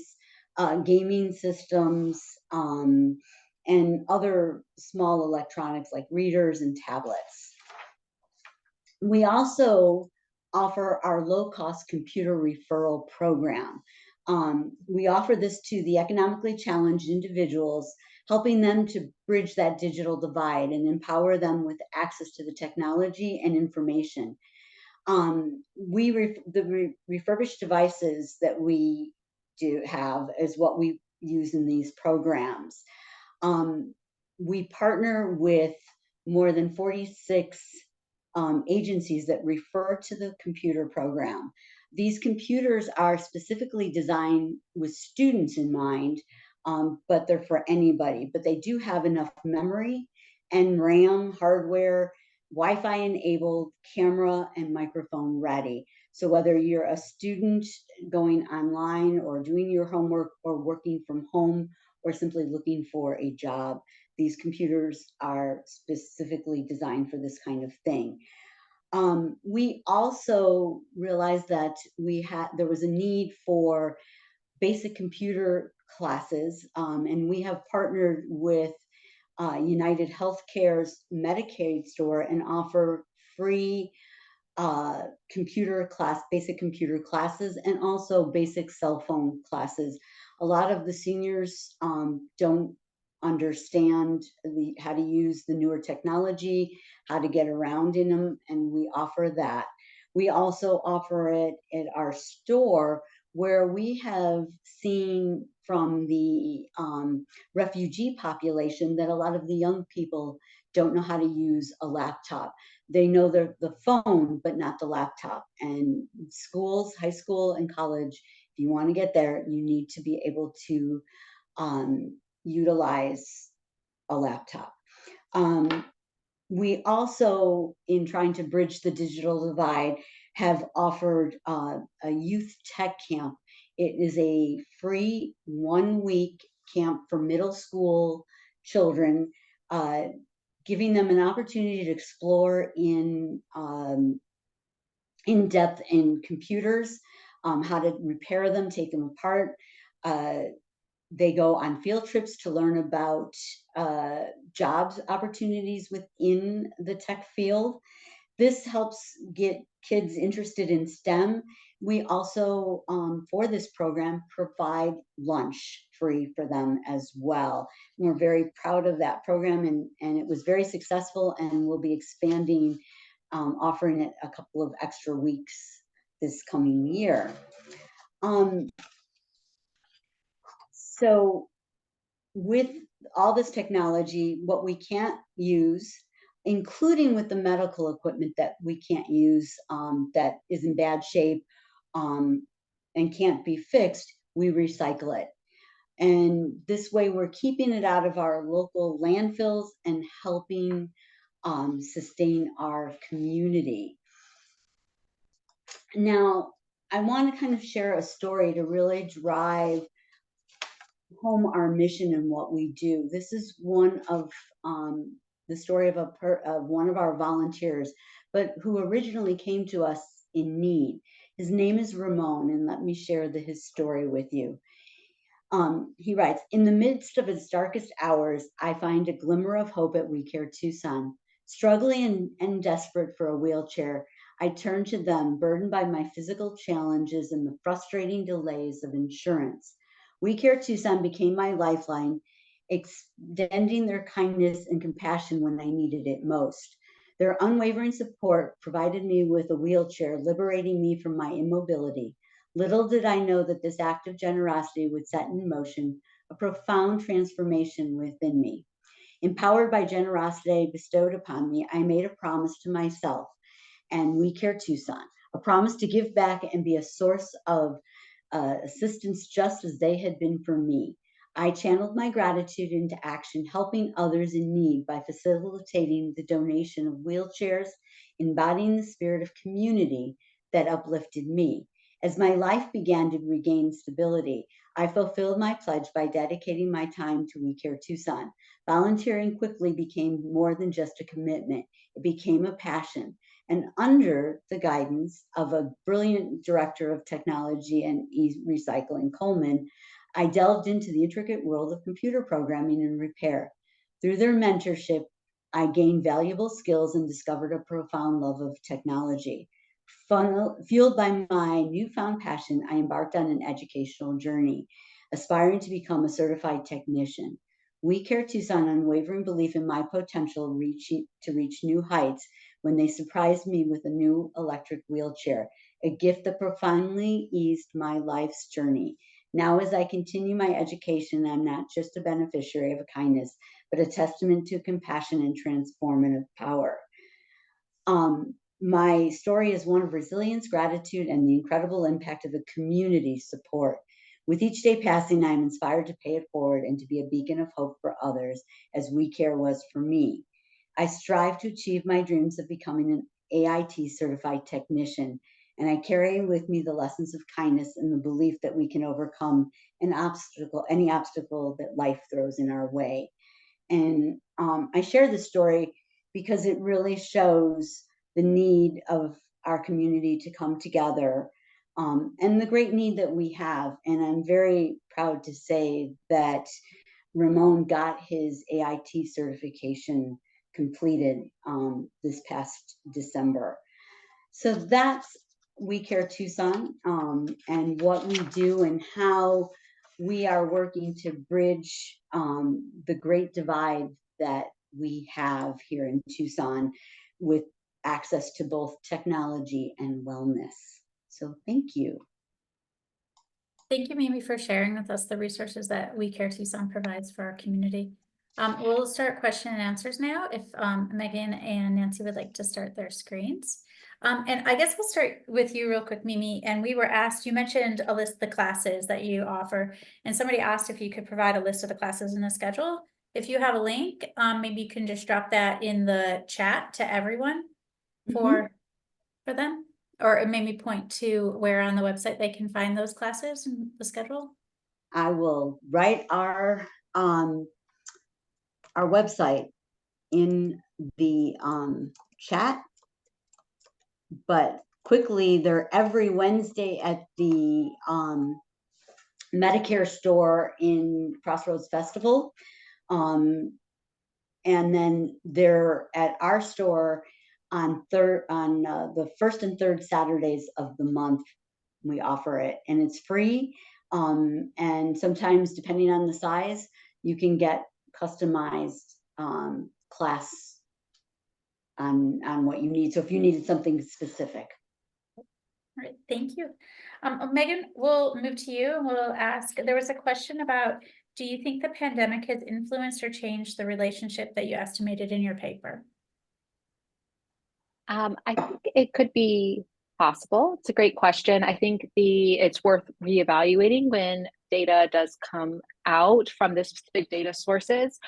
gaming systems, and other small electronics like readers and tablets. We also offer our low-cost computer referral program. We offer this to the economically challenged individuals, helping them to bridge that digital divide and empower them with access to the technology and information. The refurbished devices that we do have is what we use in these programs. We partner with more than 46 agencies that refer to the computer program. These computers are specifically designed with students in mind, but they're for anybody. But they do have enough memory and RAM hardware, Wi-Fi enabled, camera and microphone ready. So whether you're a student going online or doing your homework or working from home or simply looking for a job, these computers are specifically designed for this kind of thing. We also realized that there was a need for basic computer classes, and we have partnered with United Healthcare's Medicaid store and offer free basic computer classes, and also basic cell phone classes. A lot of the seniors don't understand how to use the newer technology, how to get around in them, and we offer that. We also offer it at our store, where we have seen from the refugee population that a lot of the young people don't know how to use a laptop. They know the phone, but not the laptop. And schools, high school and college, if you want to get there, you need to be able to utilize a laptop. We also, in trying to bridge the digital divide, have offered a youth tech camp. It is a free 1-week camp for middle school children, giving them an opportunity to explore in depth in computers, how to repair them, take them apart. They go on field trips to learn about jobs opportunities within the tech field. This helps get kids interested in STEM. We also, for this program, provide lunch free for them as well. And we're very proud of that program, and it was very successful, and we'll be expanding, offering it a couple of extra weeks this coming year. So with all this technology, what we can't use, including with the medical equipment that we can't use, that is in bad shape, and can't be fixed, we recycle it. And this way we're keeping it out of our local landfills and helping sustain our community. Now, I want to kind of share a story to really drive home our mission and what we do. This is one of the story of one of our volunteers, but who originally came to us in need. His name is Ramon, and let me share his story with you. He writes, "In the midst of its darkest hours, I find a glimmer of hope at We Care Tucson. Struggling and desperate for a wheelchair, I turn to them, burdened by my physical challenges and the frustrating delays of insurance. We Care Tucson became my lifeline, extending their kindness and compassion when I needed it most. Their unwavering support provided me with a wheelchair, liberating me from my immobility. Little did I know that this act of generosity would set in motion a profound transformation within me. Empowered by generosity bestowed upon me, I made a promise to myself and We Care Tucson, a promise to give back and be a source of assistance just as they had been for me. I channeled my gratitude into action, helping others in need by facilitating the donation of wheelchairs, embodying the spirit of community that uplifted me. As my life began to regain stability, I fulfilled my pledge by dedicating my time to We Care Tucson. Volunteering quickly became more than just a commitment. It became a passion. And under the guidance of a brilliant director of technology and recycling, Coleman, I delved into the intricate world of computer programming and repair. Through their mentorship, I gained valuable skills and discovered a profound love of technology. Fueled by my newfound passion, I embarked on an educational journey, aspiring to become a certified technician. We Care Tucson unwavering belief in my potential to reach new heights when they surprised me with a new electric wheelchair, a gift that profoundly eased my life's journey. Now, as I continue my education, I'm not just a beneficiary of a kindness, but a testament to compassion and transformative power. My story is one of resilience, gratitude, and the incredible impact of the community support. With each day passing, I'm inspired to pay it forward and to be a beacon of hope for others, as We Care was for me. I strive to achieve my dreams of becoming an AIT certified technician, and I carry with me the lessons of kindness and the belief that we can overcome any obstacle that life throws in our way. And I share this story because it really shows the need of our community to come together, and the great need that we have. And I'm very proud to say that Ramon got his AIT certification completed this past December. So that's We Care Tucson, and what we do and how we are working to bridge the great divide that we have here in Tucson with access to both technology and wellness. So thank you. Thank you, Mimi, for sharing with us the resources that We Care Tucson provides for our community. We'll start question and answers now if Megan and Nancy would like to start their screens. And I guess we'll start with you real quick, Mimi. And we were asked, you mentioned a list of the classes that you offer, and somebody asked if you could provide a list of the classes in the schedule. If you have a link, maybe you can just drop that in the chat to everyone for them, or maybe point to where on the website they can find those classes and the schedule. I will write our website in the chat, but quickly, they're every Wednesday at the Medicare store in Crossroads Festival, and then they're at our store on the first and third Saturdays of the month. We offer it, and it's free. And sometimes, depending on the size, you can get customized class on what you need. So if you needed something specific. All right, thank you. Megan, we'll move to you and we'll ask, there was a question about, do you think the pandemic has influenced or changed the relationship that you estimated in your paper? I think it could be possible. It's a great question. I think it's worth reevaluating when data does come out from the specific data sources.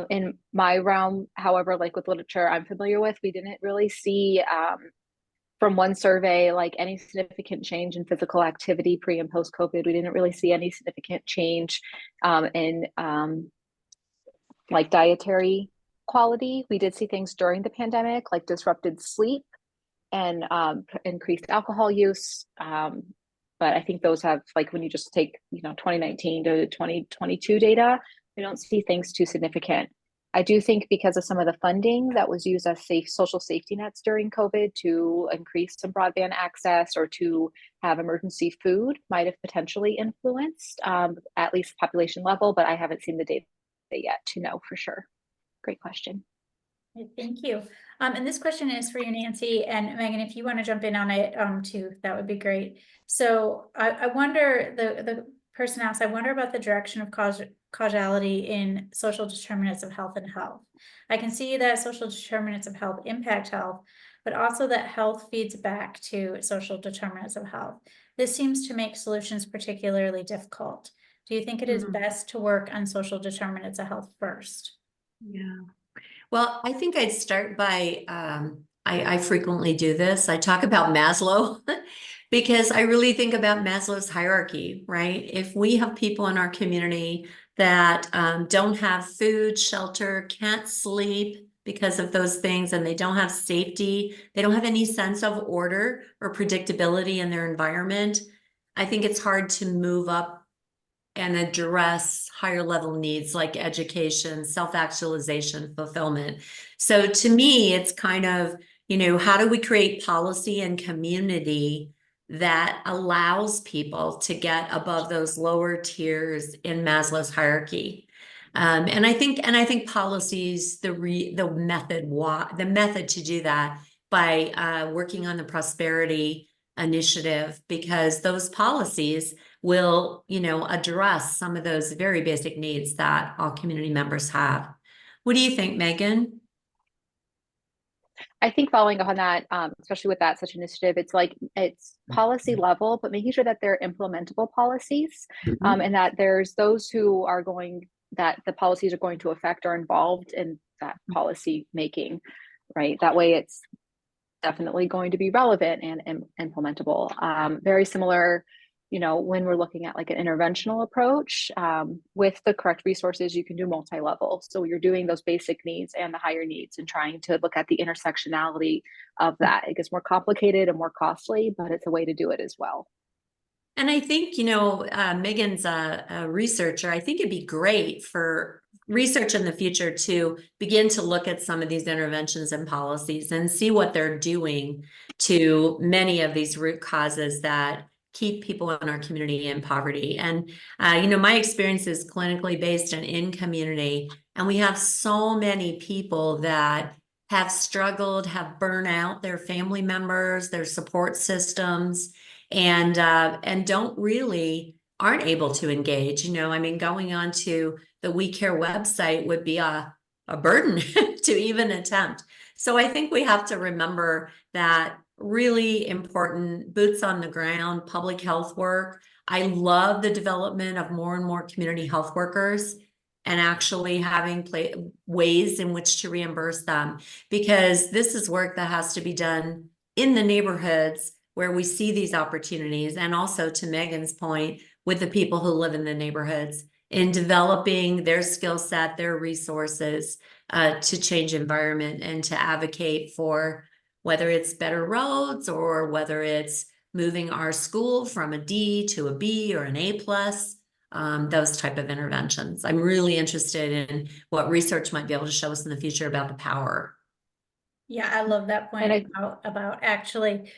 In my realm, however, like with literature I'm familiar with, we didn't really see from one survey like any significant change in physical activity pre and post COVID. We didn't really see any significant change in like dietary quality. We did see things during the pandemic, like disrupted sleep and increased alcohol use. But I think those have, like, when you just take, 2019 to 2022 data, we don't see things too significant. I do think because of some of the funding that was used as social safety nets during COVID to increase some broadband access or to have emergency food might have potentially influenced at least population level, but I haven't seen the data yet to know for sure. Great question. Thank you. And this question is for you, Nancy, and Megan, if you want to jump in on it too, that would be great. So I wonder, the person asked, I wonder about the direction of causality in social determinants of health and health. I can see that social determinants of health impact health, but also that health feeds back to social determinants of health. This seems to make solutions particularly difficult. Do you think it is best to work on social determinants of health first? Yeah. Well, I think I'd start by, I frequently do this. I talk about Maslow because I really think about Maslow's hierarchy, right? If we have people in our community that don't have food, shelter, can't sleep because of those things, and they don't have safety, they don't have any sense of order or predictability in their environment, I think it's hard to move up and address higher level needs like education, self-actualization, fulfillment. So to me, it's kind of, how do we create policy and community that allows people to get above those lower tiers in Maslow's hierarchy? And I think policies, the method to do that by working on the prosperity initiative, because those policies will, address some of those very basic needs that all community members have. What do you think, Megan? I think following up on that, especially with such initiative, it's policy level, but making sure that they're implementable policies, and that there's those who are that the policies are going to affect are involved in that policy making, right? That way it's definitely going to be relevant and implementable. Very similar you know, when we're looking at like an interventional approach, with the correct resources, you can do multi-level. So you're doing those basic needs and the higher needs and trying to look at the intersectionality of that. It gets more complicated and more costly, but it's a way to do it as well. And I think, you know, Megan's a researcher. I think it'd be great for research in the future to begin to look at some of these interventions and policies and see what they're doing to many of these root causes that keep people in our community in poverty. And, you know, my experience is clinically based and in community. And we have so many people that have struggled, have burnt out their family members, their support systems, and don't really aren't able to engage. You know, I mean, going on to the We Care website would be a burden to even attempt. So I think we have to remember that really important boots on the ground public health work. I love the development of more and more community health workers and actually having ways in which to reimburse them, because this is work that has to be done in the neighborhoods where we see these opportunities, and also to Megan's point, with the people who live in the neighborhoods, in developing their skill set, their resources to change environment and to advocate for whether it's better roads or whether it's moving our school from a D to a B or an A plus, those type of interventions. I'm really interested in what research might be able to show us in the future about the power. Yeah, I love that point about actually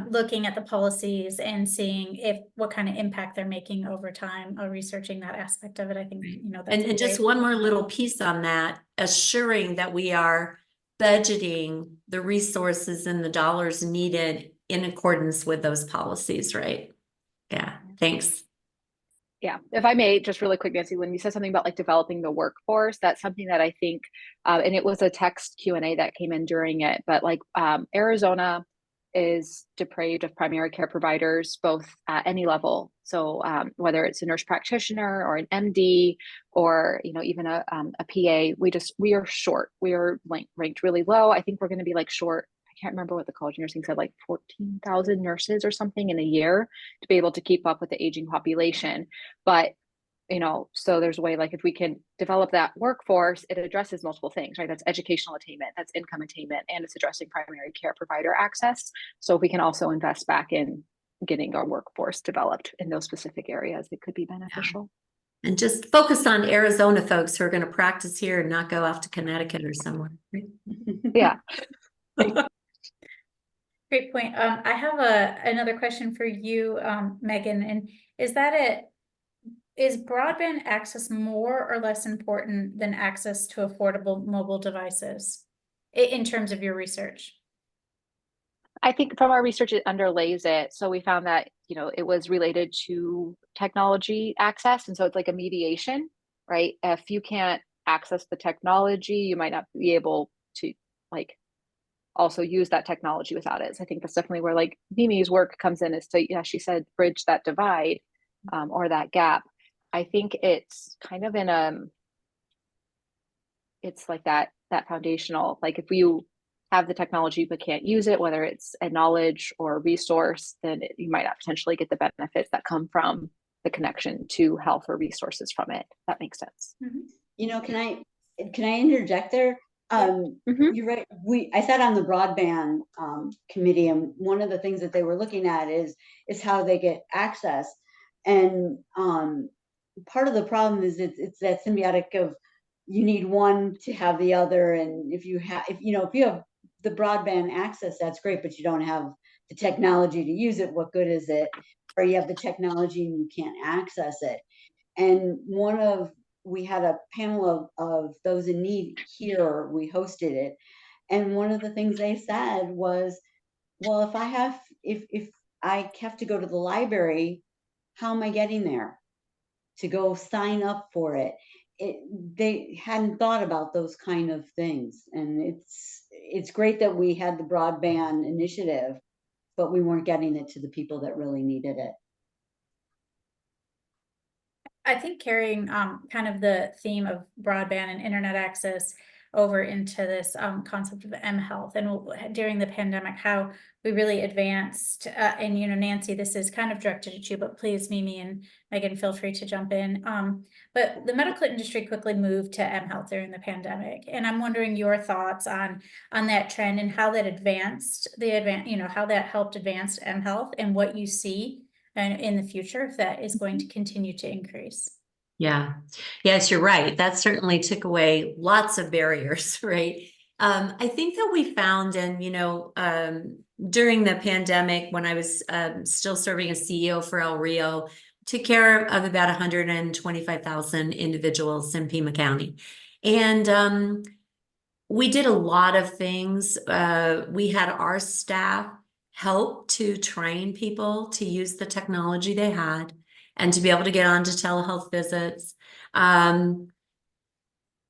looking at the policies and seeing what kind of impact they're making over time, researching that aspect of it. I think, you know, that's And just one more little piece on that, assuring that we are budgeting the resources and the dollars needed in accordance with those policies, right? Yeah, thanks. Yeah, if I may, just really quick, Nancy, when you said something about like developing the workforce, that's something that I think, and it was a text Q&A that came in during it, but like Arizona is depraved of primary care providers, both at any level. So whether it's a nurse practitioner or an MD or, you know, even a PA, we are short. We are ranked really low. I think we're going to be like short. I can't remember what the college of nursing said, like 14,000 nurses or something in a year to be able to keep up with the aging population. But, you know, so there's a way, like if we can develop that workforce, it addresses multiple things, right? That's educational attainment, that's income attainment, and it's addressing primary care provider access. So if we can also invest back in getting our workforce developed in those specific areas, it could be beneficial. And just focus on Arizona folks who are going to practice here and not go off to Connecticut or somewhere. Right? Yeah. Great point. I have another question for you, Megan, and is broadband access more or less important than access to affordable mobile devices in terms of your research? I think from our research, it underlays it. So we found that, you know, it was related to technology access. And so it's like a mediation, right? If you can't access the technology, you might not be able to like also use that technology without it. So I think that's definitely where like Mimi's work comes in, is to, yeah, she said, bridge that divide or that gap. I think it's kind of in it's like that foundational, like if you have the technology but can't use it, whether it's a knowledge or a resource, then you might not potentially get the benefits that come from the connection to health or resources from it. That makes sense. Mm-hmm. You know, can I interject there? You're right. I sat on the broadband committee, and one of the things that they were looking at is how they get access. And part of the problem is it's that symbiotic of you need one to have the other. And if you have the broadband access, that's great, but you don't have the technology to use it, what good is it? Or you have the technology and you can't access it. And we had a panel of those in need here, we hosted it. And one of the things they said was, well, if I have to go to the library, how am I getting there to go sign up for it? They hadn't thought about those kind of things. And it's great that we had the broadband initiative, but we weren't getting it to the people that really needed it. I think carrying kind of the theme of broadband and internet access, over into this concept of mHealth, and during the pandemic, how we really advanced. And Nancy, this is kind of directed at you, but please, Mimi and Megan, feel free to jump in. But the medical industry quickly moved to mHealth during the pandemic, and I'm wondering your thoughts on that trend and how that how that helped advance mHealth, and what you see and in the future, if that is going to continue to increase. Yeah. Yes, you're right. That certainly took away lots of barriers, right? I think that we found, and during the pandemic, when I was still serving as CEO for El Rio, took care of about 125,000 individuals in Pima County. And we did a lot of things. We had our staff help to train people to use the technology they had and to be able to get on to telehealth visits.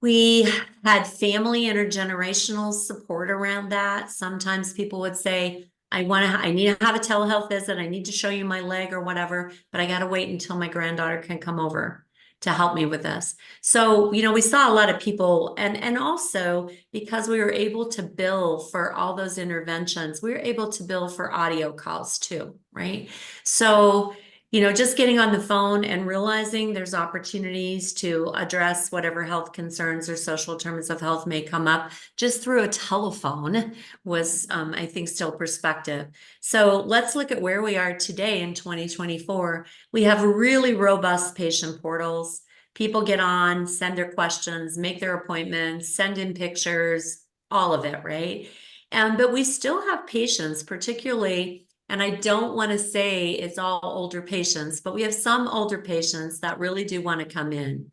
We had family intergenerational support around that. Sometimes people would say, I need to have a telehealth visit. I need to show you my leg or whatever, but I got to wait until my granddaughter can come over to help me with this. So, we saw a lot of people, and also because we were able to bill for all those interventions, we were able to bill for audio calls too, right? So, just getting on the phone and realizing there's opportunities to address whatever health concerns or social determinants of health may come up just through a telephone was, I think, still perspective. So let's look at where we are today in 2024. We have really robust patient portals. People get on, send their questions, make their appointments, send in pictures, all of it, right? But we still have patients, particularly, and I don't want to say it's all older patients, but we have some older patients that really do want to come in.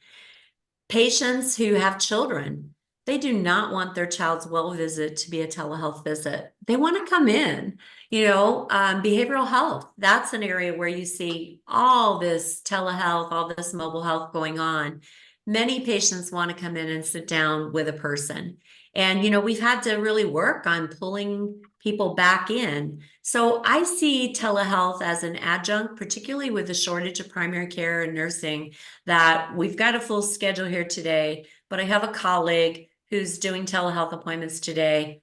Patients who have children, they do not want their child's well visit to be a telehealth visit. They want to come in. Behavioral health, that's an area where you see all this telehealth, all this mobile health going on. Many patients want to come in and sit down with a person. And, we've had to really work on pulling people back in. So I see telehealth as an adjunct, particularly with the shortage of primary care and nursing, that we've got a full schedule here today, but I have a colleague who's doing telehealth appointments today,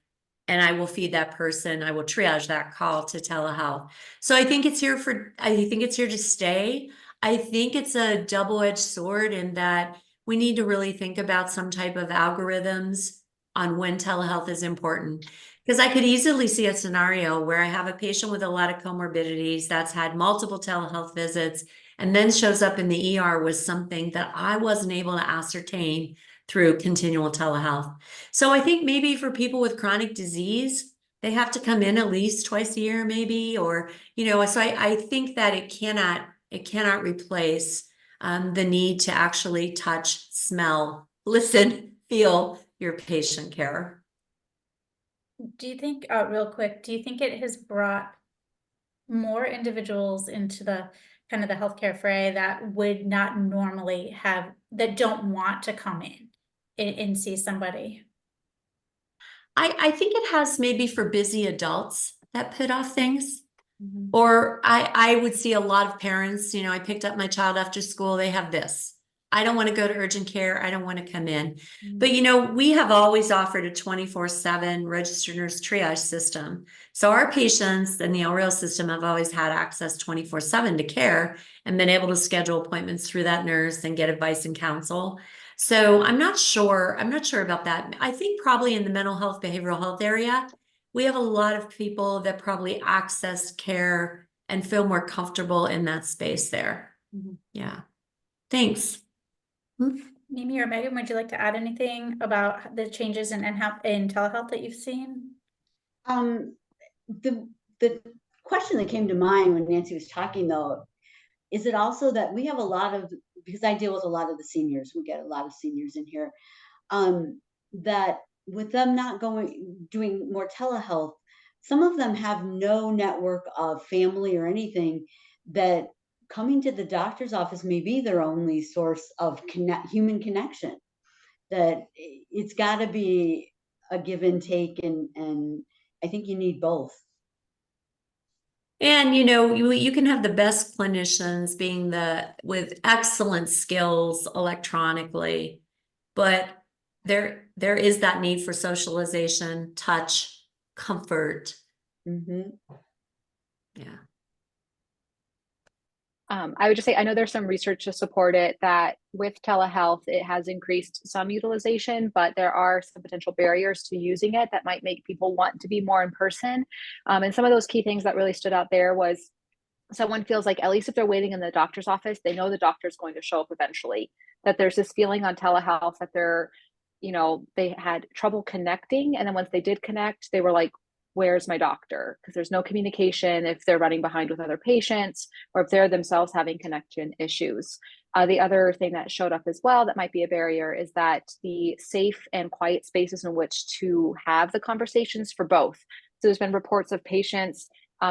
and I will feed that person. I will triage that call to telehealth. So I think it's here to stay. I think it's a double-edged sword in that we need to really think about some type of algorithms on when telehealth is important. Because I could easily see a scenario where I have a patient with a lot of comorbidities that's had multiple telehealth visits and then shows up in the ER with something that I wasn't able to ascertain through continual telehealth. So I think maybe for people with chronic disease, they have to come in at least twice a year, maybe, or, so I think that it cannot replace the need to actually touch, smell, listen, feel your patient care. Do you think, real quick, do you think it has brought more individuals into the kind of the healthcare fray that would not normally that don't want to come in and see somebody? I think it has, maybe for busy adults that put off things. Or I would see a lot of parents, I picked up my child after school, they have this. I don't want to go to urgent care. I don't want to come in. But, we have always offered a 24/7 registered nurse triage system. So our patients in the El Rio system have always had access 24/7 to care and been able to schedule appointments through that nurse and get advice and counsel. So I'm not sure about that. I think probably in the mental health, behavioral health area, we have a lot of people that probably access care and feel more comfortable in that space there. Yeah. Thanks. Mimi or Megan, would you like to add anything about the changes in telehealth that you've seen? The question that came to mind when Nancy was talking, though, is it also that we have because I deal with a lot of the seniors, we get a lot of seniors in here, that with them not doing more telehealth, some of them have no network of family or anything, that coming to the doctor's office may be their only source of human connection. That it's got to be a give and take, and I think you need both. And you can have the best clinicians with excellent skills electronically, but there is that need for socialization, touch, comfort. Mhm. Yeah. I would just say, I know there's some research to support it that with telehealth, it has increased some utilization, but there are some potential barriers to using it that might make people want to be more in person. And some of those key things that really stood out there was someone feels like, at least if they're waiting in the doctor's office, they know the doctor's going to show up eventually. That there's this feeling on telehealth that they had trouble connecting. And then once they did connect, they were like, where's my doctor? Because there's no communication if they're running behind with other patients or if they're themselves having connection issues. The other thing that showed up as well that might be a barrier is that the safe and quiet spaces in which to have the conversations for both. So there's been reports of patients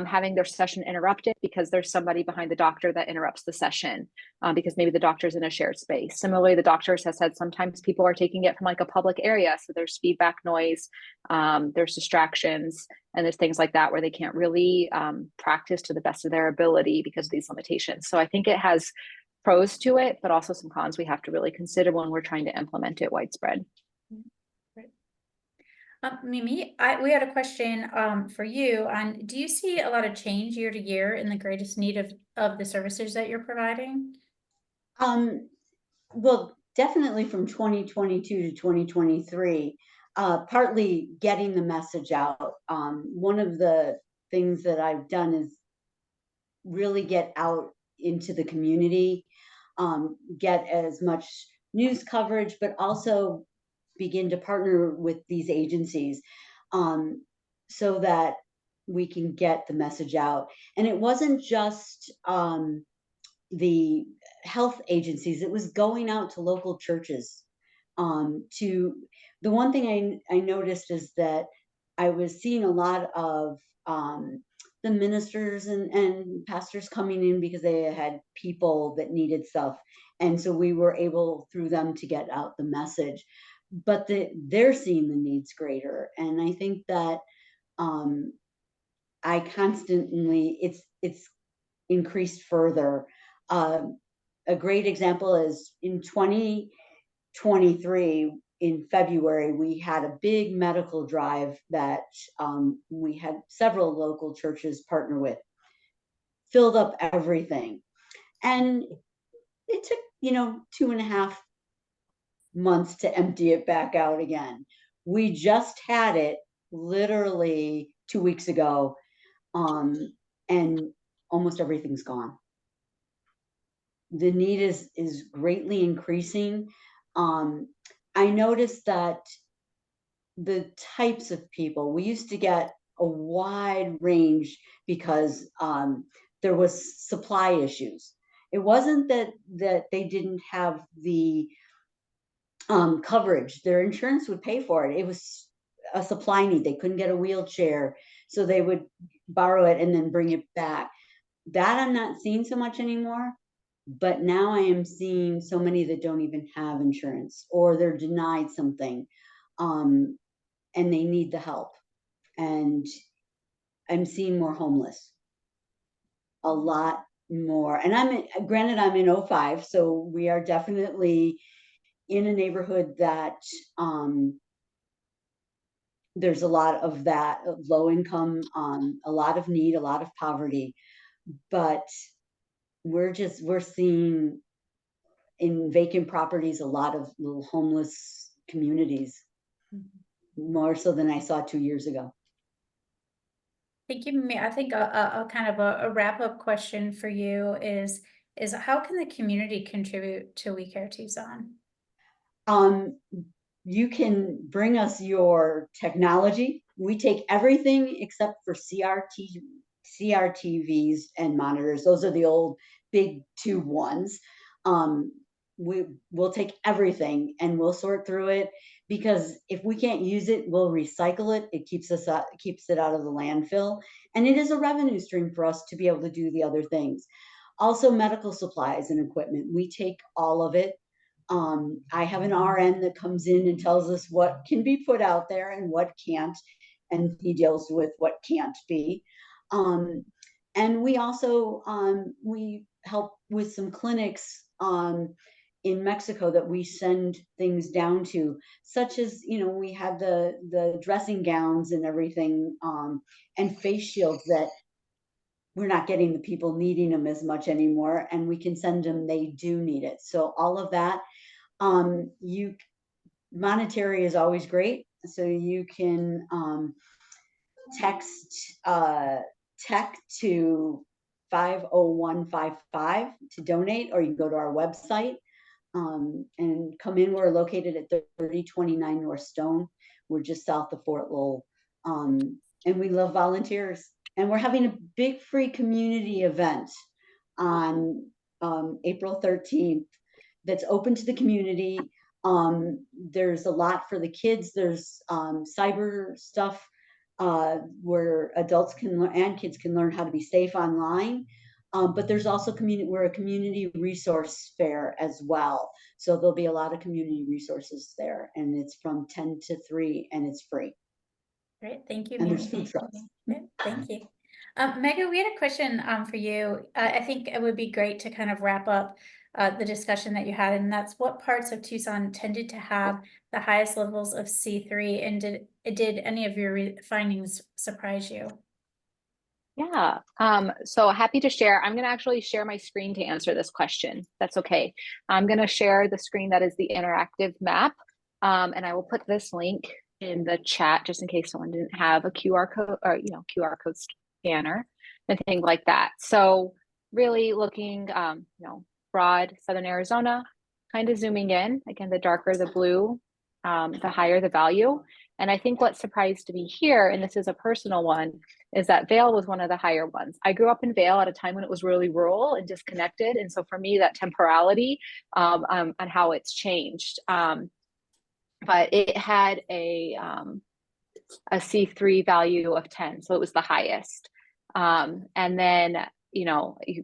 having their session interrupted because there's somebody behind the doctor that interrupts the session because maybe the doctor's in a shared space. Similarly, the doctors have said sometimes people are taking it from like a public area. So there's feedback noise, there's distractions, and there's things like that where they can't really practice to the best of their ability because of these limitations. So I think it has pros to it, but also some cons we have to really consider when we're trying to implement it widespread. Mimi, we had a question for you on, do you see a lot of change year to year in the greatest need of the services that you're providing? Well, definitely from 2022 to 2023, partly getting the message out. One of the things that I've done is really get out into the community, get as much news coverage, but also begin to partner with these agencies so that we can get the message out. And it wasn't just the health agencies, it was going out to local churches. The one thing I noticed is that I was seeing a lot of the ministers and pastors coming in because they had people that needed stuff. And so we were able through them to get out the message. But they're seeing the needs greater. And I think that I constantly, it's increased further. A great example is in 2023, in February, we had a big medical drive that we had several local churches partner with, filled up everything. And it took, 2.5 months to empty it back out again. We just had it literally 2 weeks ago, and almost everything's gone. The need is greatly increasing. I noticed that the types of people, we used to get a wide range because there was supply issues. It wasn't that they didn't have the coverage. Their insurance would pay for it. It was a supply need. They couldn't get a wheelchair, so they would borrow it and then bring it back. That I'm not seeing so much anymore. But now I am seeing so many that don't even have insurance or they're denied something and they need the help. And I'm seeing more homeless, a lot more. And granted, I'm in 05, so we are definitely in a neighborhood that there's a lot of that low income, a lot of need, a lot of poverty. But we're seeing in vacant properties a lot of little homeless communities, more so than I saw 2 years ago. Thank you, Mimi. I think a kind of a wrap-up question for you is how can the community contribute to We Care Tucson? You can bring us your technology. We take everything except for CRTVs and monitors. Those are the old big tube ones. We'll take everything and we'll sort through it, because if we can't use it, we'll recycle it. It keeps it out of the landfill, and it is a revenue stream for us to be able to do the other things. Also, medical supplies and equipment, we take all of it. I have an RN that comes in and tells us what can be put out there and what can't, and he deals with what can't be. And we also we help with some clinics in Mexico that we send things down to, such as, we had the dressing gowns and everything, and face shields that we're not getting the people needing them as much anymore, and we can send them, they do need it. So all of that, monetary is always great. So you can text tech to 50155 to donate, or you can go to our website and come in. We're located at 3029 North Stone. We're just south of Fort Lowell. And we love volunteers. And we're having a big free community event on April 13th that's open to the community. There's a lot for the kids. There's cyber stuff where adults can learn and kids can learn how to be safe online. But there's also we're a community resource fair as well. So there'll be a lot of community resources there, and it's from 10 to 3 and it's free. Great, thank you. And there's food trucks. Good, thank you. Megan, we had a question for you. I think it would be great to kind of wrap up the discussion that you had, and that's what parts of Tucson tended to have the highest levels of C3, and did any of your findings surprise you? Yeah, so happy to share. I'm going to actually share my screen to answer this question. That's okay. I'm going to share the screen that is the interactive map, and I will put this link in the chat just in case someone didn't have a QR code or QR code scanner and things like that. So really looking, broad Southern Arizona, kind of zooming in. Again, the darker the blue, the higher the value. And I think what surprised me here, and this is a personal one, is that Vail was one of the higher ones. I grew up in Vail at a time when it was really rural and disconnected. And so for me, that temporality on how it's changed. But it had a C3 value of 10. So it was the highest. And then,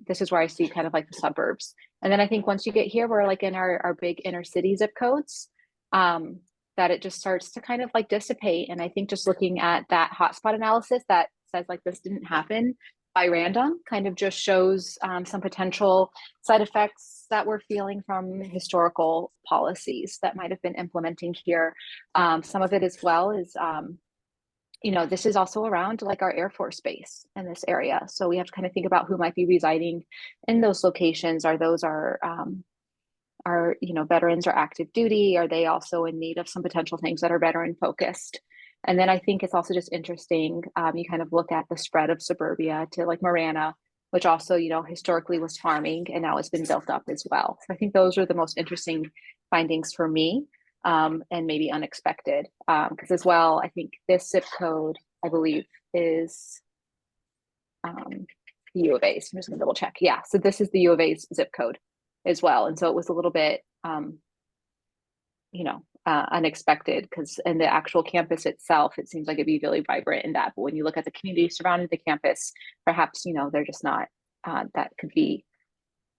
this is where I see kind of like the suburbs. And then I think once you get here, we're like in our big inner city zip codes, that it just starts to kind of like dissipate. And I think just looking at that hotspot analysis that says like this didn't happen by random kind of just shows some potential side effects that we're feeling from historical policies that might have been implementing here. Some of it as well is, this is also around like our Air Force Base in this area. So we have to kind of think about who might be residing in those locations. Are those our veterans or active duty? Are they also in need of some potential things that are veteran focused? And then I think it's also just interesting. You kind of look at the spread of suburbia to like Marana, which also, historically was farming and now it's been built up as well. So I think those are the most interesting findings for me, and maybe unexpected. Because as well, I think this zip code, I believe, is the U of A's. I'm just gonna double check. Yeah, so this is the U of A's zip code as well. And so it was a little bit, unexpected, because in the actual campus itself, it seems like it'd be really vibrant in that. But when you look at the community surrounding the campus, perhaps, they're just not, that could be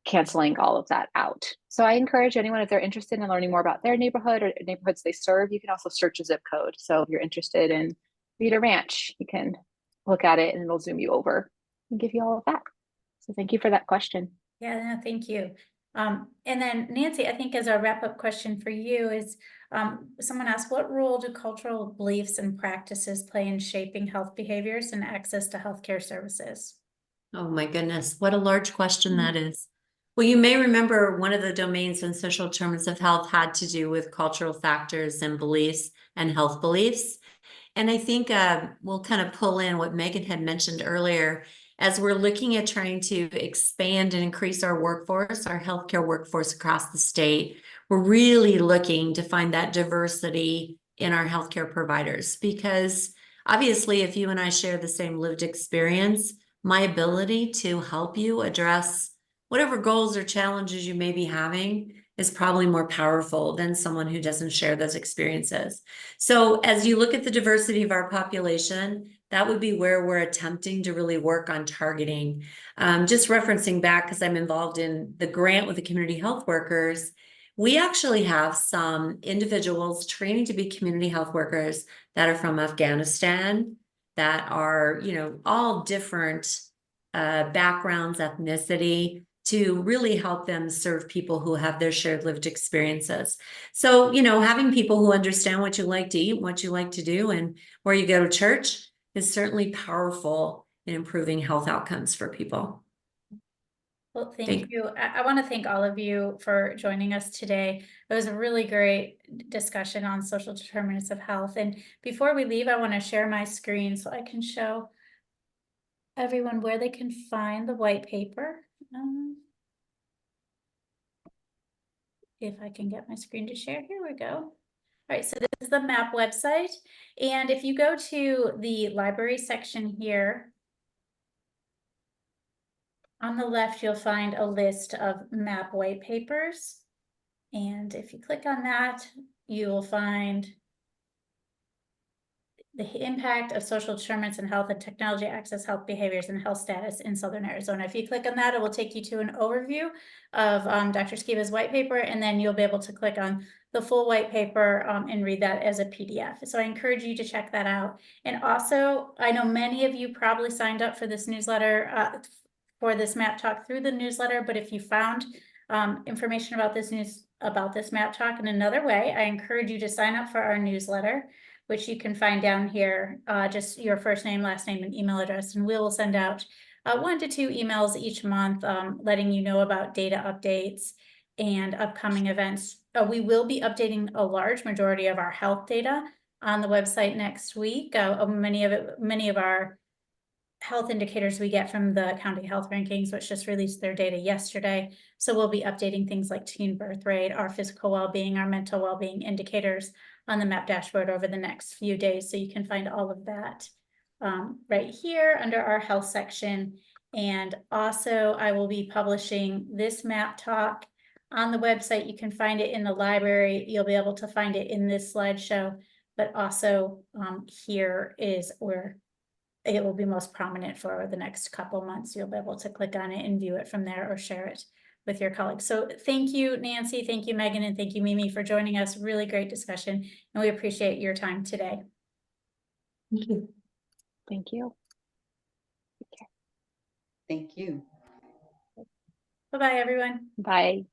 canceling all of that out. So I encourage anyone, if they're interested in learning more about their neighborhood or neighborhoods they serve, you can also search a zip code. So if you're interested in Vita Ranch, you can look at it and it'll zoom you over and give you all of that. So thank you for that question. Yeah, no, thank you. And then Nancy, I think as our wrap-up question for you is, someone asked, what role do cultural beliefs and practices play in shaping health behaviors and access to healthcare services? Oh my goodness, what a large question that is. Well, you may remember one of the domains in social determinants of health had to do with cultural factors and beliefs and health beliefs. And I think we'll kind of pull in what Megan had mentioned earlier. As we're looking at trying to expand and increase our workforce, our healthcare workforce across the state, we're really looking to find that diversity in our healthcare providers. Because obviously, if you and I share the same lived experience, my ability to help you address whatever goals or challenges you may be having is probably more powerful than someone who doesn't share those experiences. So as you look at the diversity of our population, that would be where we're attempting to really work on targeting. Just referencing back, because I'm involved in the grant with the community health workers, we actually have some individuals training to be community health workers that are from Afghanistan, that are, all different backgrounds, ethnicity, to really help them serve people who have their shared lived experiences. So, having people who understand what you like to eat, what you like to do, and where you go to church is certainly powerful in improving health outcomes for people. Well, thank you. I want to thank all of you for joining us today. It was a really great discussion on social determinants of health. And before we leave, I want to share my screen so I can show everyone where they can find the white paper. If I can get my screen to share, here we go. All right, so this is the MAP website. And if you go to the library section here, on the left, you'll find a list of MAP white papers. And if you click on that, you will find the impact of social determinants in health and technology access, health behaviors, and health status in Southern Arizona. If you click on that, it will take you to an overview of Dr. Skiba's white paper, and then you'll be able to click on the full white paper and read that as a PDF. So I encourage you to check that out. And also, I know many of you probably signed up for this newsletter, for this MAP Talk through the newsletter, but if you found information about this MAP Talk in another way, I encourage you to sign up for our newsletter, which you can find down here, just your first name, last name, and email address. And we will send out 1 to 2 emails each month, letting you know about data updates and upcoming events. We will be updating a large majority of our health data on the website next week. Many of our health indicators we get from the county health rankings, which just released their data yesterday. So we'll be updating things like teen birth rate, our physical well-being, our mental well-being indicators on the MAP dashboard over the next few days. So you can find all of that right here under our health section. And also I will be publishing this MAP Talk on the website. You can find it in the library. You'll be able to find it in this slideshow, but also here is where it will be most prominent for the next couple months. You'll be able to click on it and view it from there or share it with your colleagues. So thank you, Nancy, thank you, Megan, and thank you, Mimi, for joining us. Really great discussion, and we appreciate your time today. Thank you. Thank you. Thank you. Bye-bye, everyone. Bye.